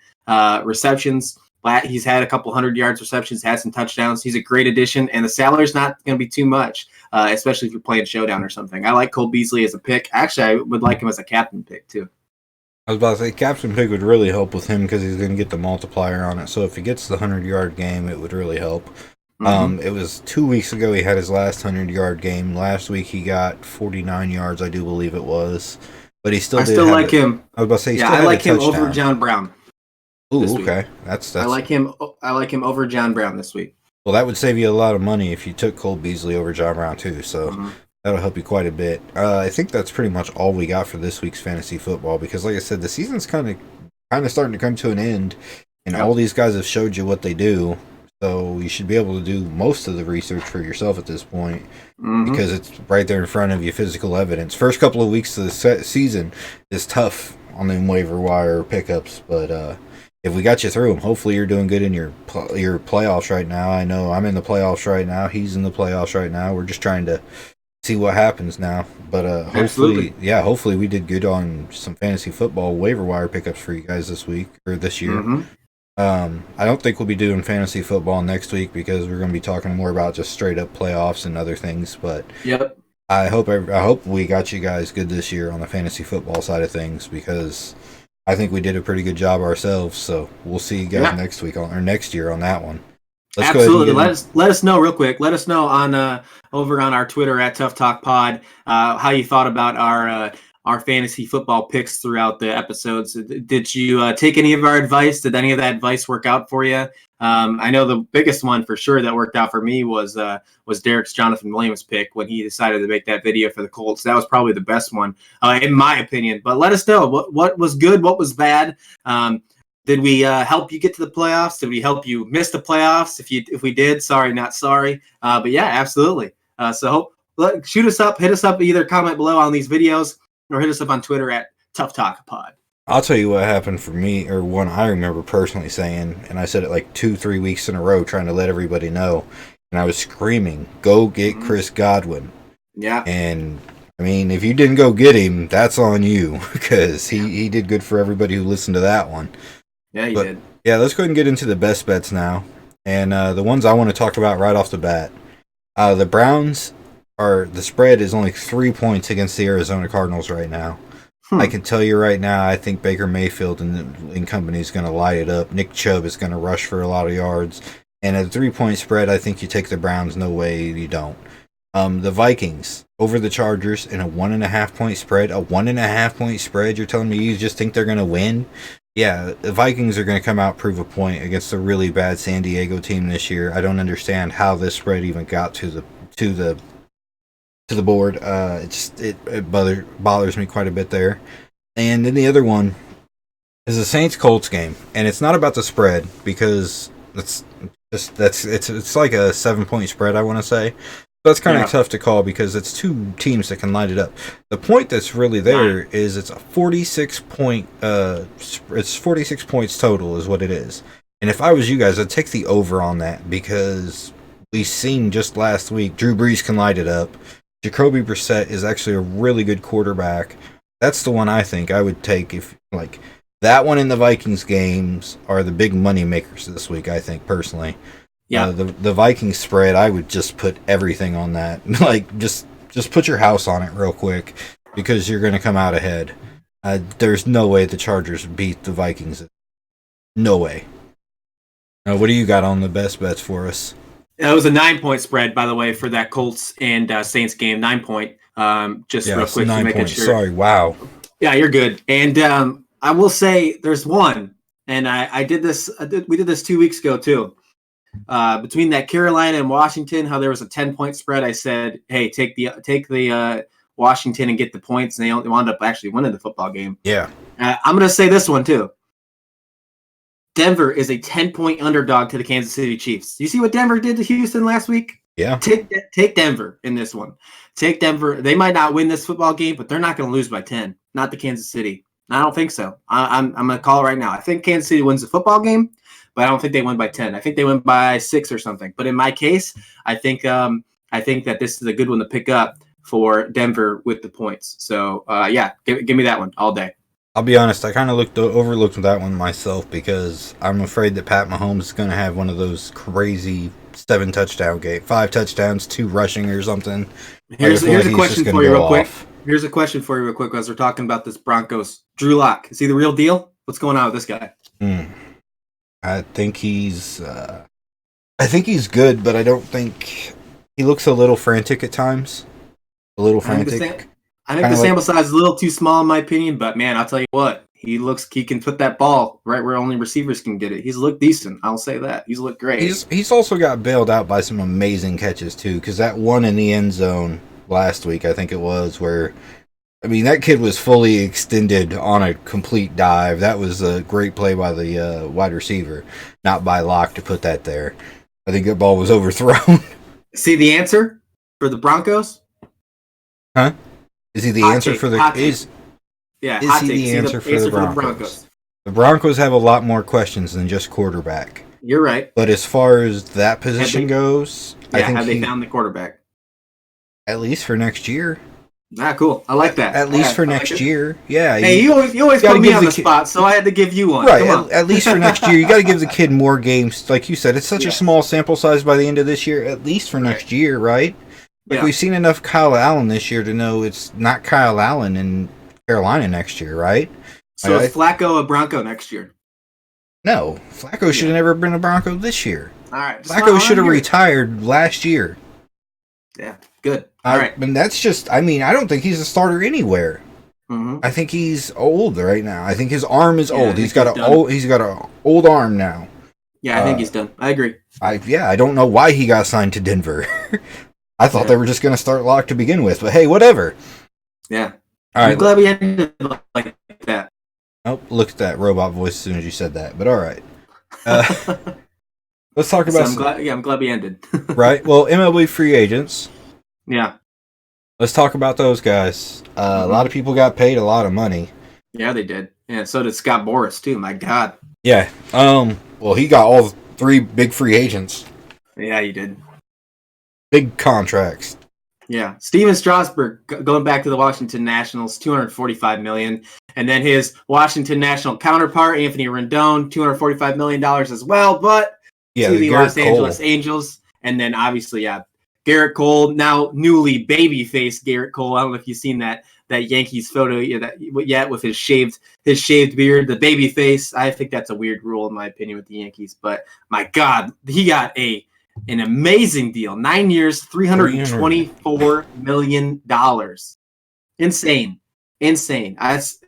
receptions. He's had a couple 100 yards receptions, had some touchdowns. He's a great addition, and the salary's not going to be too much, especially if you're playing Showdown or something. I like Cole Beasley as a pick. Actually, I would like him as a captain pick, too. I was about to say, captain pick would really help with him because he's going to get the multiplier on it. So if he gets the 100-yard game, it would really help. It was 2 weeks ago he had his last 100-yard game. Last week he got 49 yards, I do believe it was. But he still like him. I was about to say, I like him over John Brown. Ooh, okay. That's. I like him over John Brown this week. Well, that would save you a lot of money if you took Cole Beasley over John Brown too. So that'll help you quite a bit. I think that's pretty much all we got for this week's fantasy football because, like I said, the season's kind of starting to come to an end, and all these guys have showed you what they do. So you should be able to do most of the research for yourself at this point because it's right there in front of you, physical evidence. First couple of weeks of the season is tough on them waiver wire pickups, but if we got you through them, hopefully you're doing good in your playoffs right now. I know I'm in the playoffs right now. He's in the playoffs right now. We're just trying to see what happens now. But hopefully we did good on some fantasy football waiver wire pickups for you guys this week or this year. I don't think we'll be doing fantasy football next week because we're going to be talking more about just straight up playoffs and other things. But I hope we got you guys good this year on the fantasy football side of things because I think we did a pretty good job ourselves. So we'll see you guys next week or next year on that one. Let's absolutely. Let us know real quick. Let us know on over on our Twitter at Tough Talk Pod how you thought about our fantasy football picks throughout the episodes. Did you take any of our advice? Did any of that advice work out for you? I know the biggest one for sure that worked out for me was Derrick's Jonathan Williams pick when he decided to make that video for the Colts. That was probably the best one in my opinion. But let us know what was good, what was bad. Did we help you get to the playoffs? Did we help you miss the playoffs? If we did, sorry, not sorry. But yeah, absolutely. So shoot us up, hit us up, either comment below on these videos or hit us up on Twitter at Tough Talk Pod. I'll tell you what happened for me, or one I remember personally saying, and I said it like 2-3 weeks in a row trying to let everybody know, and I was screaming, go get Chris Godwin. Yeah. And, I mean, if you didn't go get him, that's on you, because he did good for everybody who listened to that one. Yeah, he did. Yeah, let's go ahead and get into the best bets now. And the ones I want to talk about right off the bat. The Browns, the spread is only 3 points against the Arizona Cardinals right now. I can tell you right now, I think Baker Mayfield and company is going to light it up. Nick Chubb is going to rush for a lot of yards. And at a 3-point spread, I think you take the Browns. No way you don't. The Vikings over the Chargers in a 1.5-point spread. A 1.5-point spread? You're telling me you just think they're going to win? Yeah, the Vikings are going to come out prove a point against a really bad San Diego team this year. I don't understand how this spread even got to the board. It bothers me quite a bit there. And then the other one is the Saints Colts game, and it's not about the spread because it's like a 7-point spread, I want to say. That's kind of tough to call because it's two teams that can line it up. The point that's really there is it's a 46 point. It's 46 points total is what it is. And if I was you guys, I'd take the over on that because we seen just last week Drew Brees can light it up. Jacoby Brissett is actually a really good quarterback. That's the one I think I would take if like that one in the Vikings games are the big money makers this week. I think personally. Yeah, the Vikings spread, I would just put everything on that. Like, just put your house on it real quick because you're going to come out ahead. There's no way the Chargers beat the Vikings. No way. What do you got on the best bets for us? It was a 9-point spread, by the way, for that Colts and Saints game. 9-point. Just real quick to make sure. Sorry, wow. Yeah, you're good. And I will say there's one, and I did this. We did this 2 weeks ago too. Between that Carolina and Washington, how there was a 10-point spread, I said, "Hey, take the Washington and get the points." And they wound up actually winning the football game. Yeah, I'm going to say this one too. Denver is a 10-point underdog to the Kansas City Chiefs. You see what Denver did to Houston last week? Yeah. Take Denver in this one. Take Denver. They might not win this football game, but they're not going to lose by 10. Not the Kansas City. I don't think so. I'm going to call it right now. I think Kansas City wins the football game, but I don't think they win by 10. I think they win by 6 or something. But in my case, I think that this is a good one to pick up for Denver with the points. So, give me that one all day. I'll be honest, I kind of overlooked that one myself because I'm afraid that Pat Mahomes is going to have one of those crazy 7-touchdown game, 5 touchdowns, 2 rushing or something. Here's a question for you real quick. Here's a question for you real quick as we're talking about this Broncos. Drew Lock, is he the real deal? What's going on with this guy? I think he's good, but I don't think he looks a little frantic at times. A little frantic. I think the sample size is a little too small in my opinion, but man, I'll tell you what, he can put that ball right where only receivers can get it. He's looked decent. I'll say that. He's looked great. He's also got bailed out by some amazing catches too, because that one in the end zone last week, I think it was, where that kid was fully extended on a complete dive. That was a great play by the wide receiver, not by Locke to put that there. I think that ball was overthrown. See the answer for the Broncos? Huh? Is he the answer for the is he the answer for the Broncos? The Broncos have a lot more questions than just quarterback. You're right. But as far as that position goes, I think they found the quarterback? At least for next year. Cool. I like that. At least for next year. Yeah. Hey, you always put me on the spot, so I had to give you one. Right. At least for next year. You got to give the kid more games. Like you said, it's such a small sample size by the end of this year. At least for next year, right? We've seen enough Kyle Allen this year to know it's not Kyle Allen in Carolina next year, right? So is Flacco a Bronco next year? No, Flacco should have never been a Bronco this year. All right. Flacco should have retired last year. Yeah, good. All right. And that's just, I mean, I don't think he's a starter anywhere. Mm-hmm. I think he's old right now. I think his arm is old. He's got an old arm now. Yeah, I think he's done. I agree. I don't know why he got signed to Denver. I thought they were just going to start Locke to begin with, but hey, whatever. Yeah. All right. I'm glad we ended like that. Oh, look at that robot voice as soon as you said that, but all right. Let's talk about... I'm glad we ended. Right? Well, MLB free agents. Yeah. Let's talk about those guys. A lot of people got paid a lot of money. Yeah, they did. Yeah, so did Scott Boras, too. My God. Yeah. Well, he got all 3 big free agents. Yeah, he did. Big contracts. Yeah. Steven Strasburg, going back to the Washington Nationals, $245 million. And then his Washington National counterpart, Anthony Rendon, $245 million as well. But to the Los Angeles Angels. And then obviously, Garrett Cole, now newly babyface Garrett Cole. I don't know if you've seen that Yankees photo yet with his shaved beard, the baby face. I think that's a weird rule in my opinion with the Yankees, but my God, he got an amazing deal. 9 years, $324 million. Insane. Does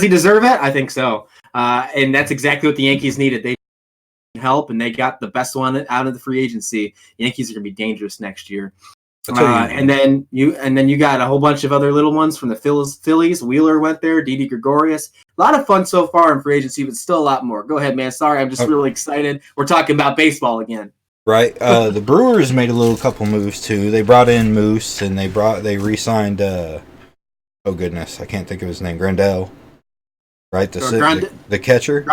he deserve it? I think so. And that's exactly what the Yankees needed. They help, and they got the best one out of the free agency. Yankees are going to be dangerous next year. And then you got a whole bunch of other little ones from the Phillies. Wheeler went there. Didi Gregorius. A lot of fun so far in free agency, but still a lot more. Go ahead, man. Sorry, I'm just really excited. We're talking about baseball again. Right. The Brewers made a couple moves too. They brought in Moose, and they re-signed. Oh goodness, I can't think of his name. Grandel. Right. The catcher.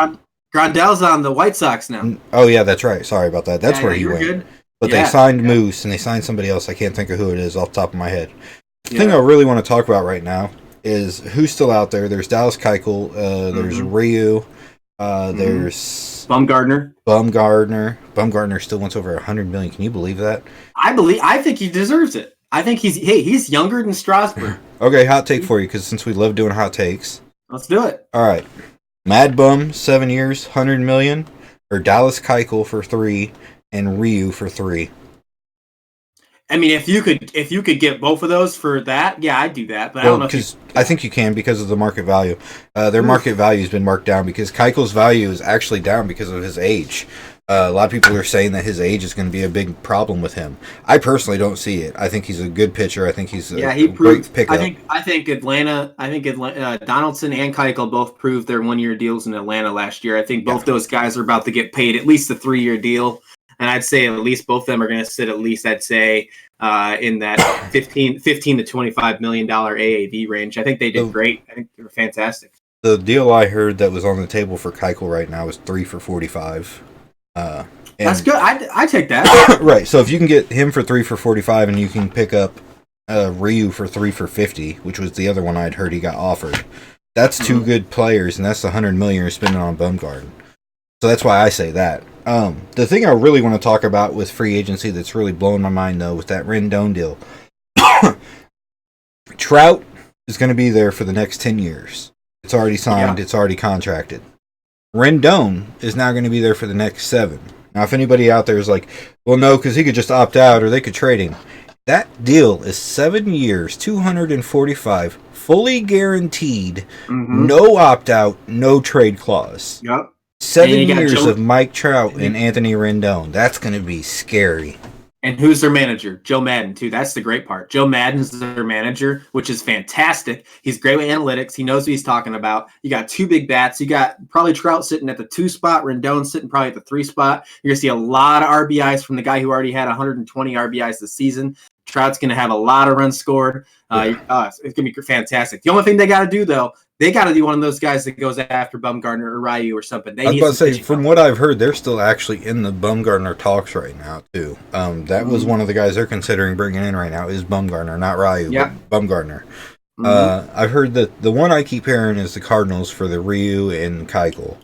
Grondel's on the White Sox now. Oh yeah, that's right. Sorry about that. That's where he went. Good. But they signed Moose, and they signed somebody else. I can't think of who it is off the top of my head. The thing I really want to talk about right now is who's still out there. There's Dallas Keuchel. There's Ryu. There's Bumgarner. Bumgarner still wants over $100 million. Can you believe that? I think he deserves it. I think he's younger than Strasburg. Okay, hot take for you, because since we love doing hot takes. Let's do it. All right. Mad Bum, 7 years, $100 million, or Dallas Keuchel for 3, and Ryu for 3. I mean, if you could get both of those for that, yeah, I'd do that. But I don't know because I think you can because of the market value. Their market value has been marked down because Keuchel's value is actually down because of his age. A lot of people are saying that his age is going to be a big problem with him. I personally don't see it. I think he's a good pitcher. I think he's a great pickup. I think Atlanta. Donaldson and Keuchel both proved their 1-year deals in Atlanta last year. I think both those guys are about to get paid at least a 3-year deal, and I'd say at least both of them are going to sit at least in that 15 to $25 million AAV range. I think they did great. I think they were fantastic. The deal I heard that was on the table for Keuchel right now is 3 for $45. That's good. I take that. Right. So if you can get him for 3 for $45, and you can pick up Ryu for 3 for $50, which was the other one I'd heard he got offered, that's 2 good players, and that's the $100 million you're spending on Bumgarner. So that's why I say that. The thing I really want to talk about with free agency that's really blowing my mind though, with that Rendon deal, Trout is going to be there for the next 10 years. It's already signed. It's already contracted. Rendon is now going to be there for the next 7. Now, if anybody out there is like, well, no, because he could just opt out or they could trade him. That deal is 7 years, 245, fully guaranteed, no opt out, no trade clause. Yep. 7 years of Mike Trout and Anthony Rendon. That's going to be scary. And who's their manager? Joe Madden, too. That's the great part. Joe Madden is their manager, which is fantastic. He's great with analytics. He knows what he's talking about. You got 2 big bats. You got probably Trout sitting at the 2 spot, Rendon sitting probably at the 3 spot. You're going to see a lot of RBIs from the guy who already had 120 RBIs this season. Trout's going to have a lot of runs scored. It's going to be fantastic. The only thing they got to do, though, they got to be one of those guys that goes after Bumgarner or Ryu or something. I was about to say, from what I've heard, they're still actually in the Bumgarner talks right now, too. That was one of the guys they're considering bringing in right now is Bumgarner, not Ryu, but Bumgarner. I've heard that the one I keep hearing is the Cardinals for the Ryu and Keuchel.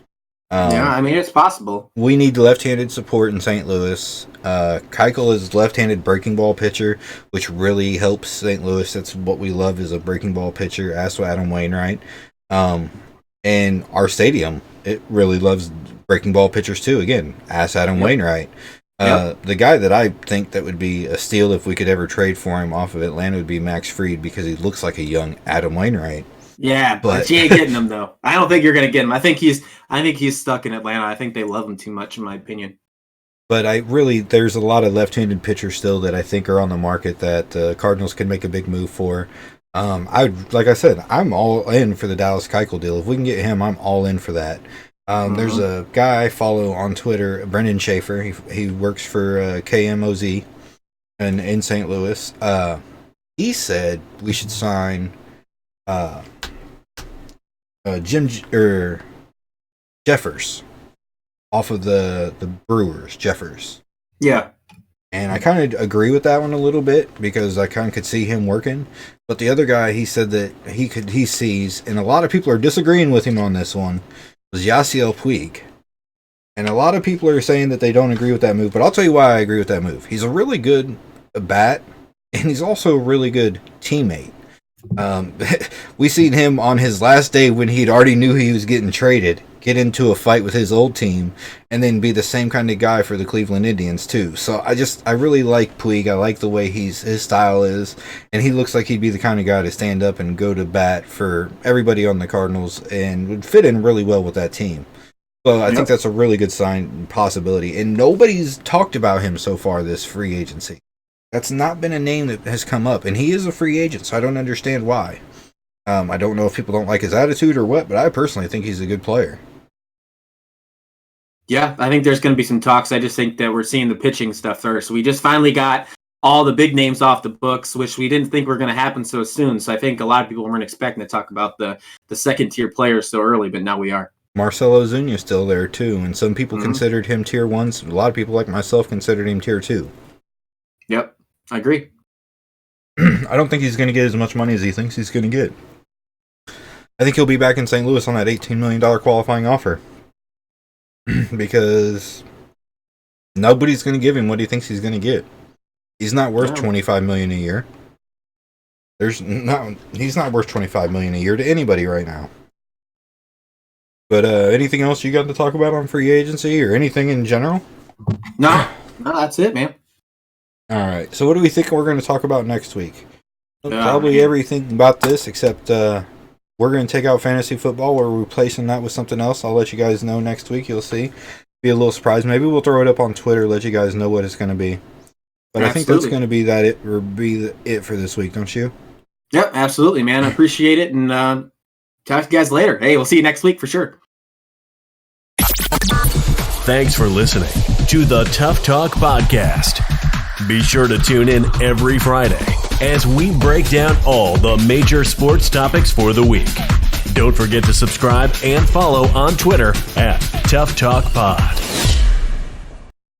I mean, it's possible. We need left-handed support in St. Louis. Keuchel is left-handed breaking ball pitcher, which really helps St. Louis. That's what we love is a breaking ball pitcher. Ask Adam Wainwright. And our stadium, it really loves breaking ball pitchers too. Again, ask Adam Wainwright. The guy that I think that would be a steal if we could ever trade for him off of Atlanta would be Max Fried, because he looks like a young Adam Wainwright. Yeah, but you ain't getting him though. I don't think you're going to get him. I think he's stuck in Atlanta. I think they love him too much, in my opinion. But there's a lot of left-handed pitchers still that I think are on the market that Cardinals could make a big move for. Like I said, I'm all in for the Dallas Keuchel deal. If we can get him, I'm all in for that. There's a guy I follow on Twitter, Brendan Schaefer. He works for KMOZ in St. Louis. He said we should sign Jeffers off of the Brewers. Jeffers. Yeah. And I kind of agree with that one a little bit, because I kind of could see him working. But the other guy, he said that he sees, and a lot of people are disagreeing with him on this one, was Yasiel Puig. And a lot of people are saying that they don't agree with that move, but I'll tell you why I agree with that move. He's a really good bat, and he's also a really good teammate. We seen him on his last day, when he'd already knew he was getting traded, get into a fight with his old team, and then be the same kind of guy for the Cleveland Indians too. So I really like Puig. I like the way his style is, and he looks like he'd be the kind of guy to stand up and go to bat for everybody on the Cardinals, and would fit in really well with that team. So I think that's a really good possibility, and nobody's talked about him so far this free agency. That's not been a name that has come up, and he is a free agent, so I don't understand why. I don't know if people don't like his attitude or what, but I personally think he's a good player. Yeah, I think there's going to be some talks. I just think that we're seeing the pitching stuff first. We just finally got all the big names off the books, which we didn't think were going to happen so soon. So I think a lot of people weren't expecting to talk about the second-tier players so early, but now we are. Marcell Ozuna's still there, too, and some people considered him Tier 1. A lot of people, like myself, considered him Tier 2. Yep, I agree. I don't think he's going to get as much money as he thinks he's going to get. I think he'll be back in St. Louis on that $18 million qualifying offer. Because nobody's going to give him what he thinks he's going to get. He's not worth $25 million a year. He's not worth $25 million a year to anybody right now. But anything else you got to talk about on free agency or anything in general? No, that's it, man. All right. So what do we think we're going to talk about next week? Probably everything about this, except we're going to take out fantasy football. We're replacing that with something else. I'll let you guys know next week. You'll see. Be a little surprise. Maybe we'll throw it up on Twitter, let you guys know what it's going to be. But absolutely. I think that's going to be it for this week, don't you? Yep, absolutely, man. I appreciate it, and talk to you guys later. Hey, we'll see you next week for sure. Thanks for listening to the Tough Talk Podcast. Be sure to tune in every Friday as we break down all the major sports topics for the week. Don't forget to subscribe and follow on Twitter at Tough Talk Pod.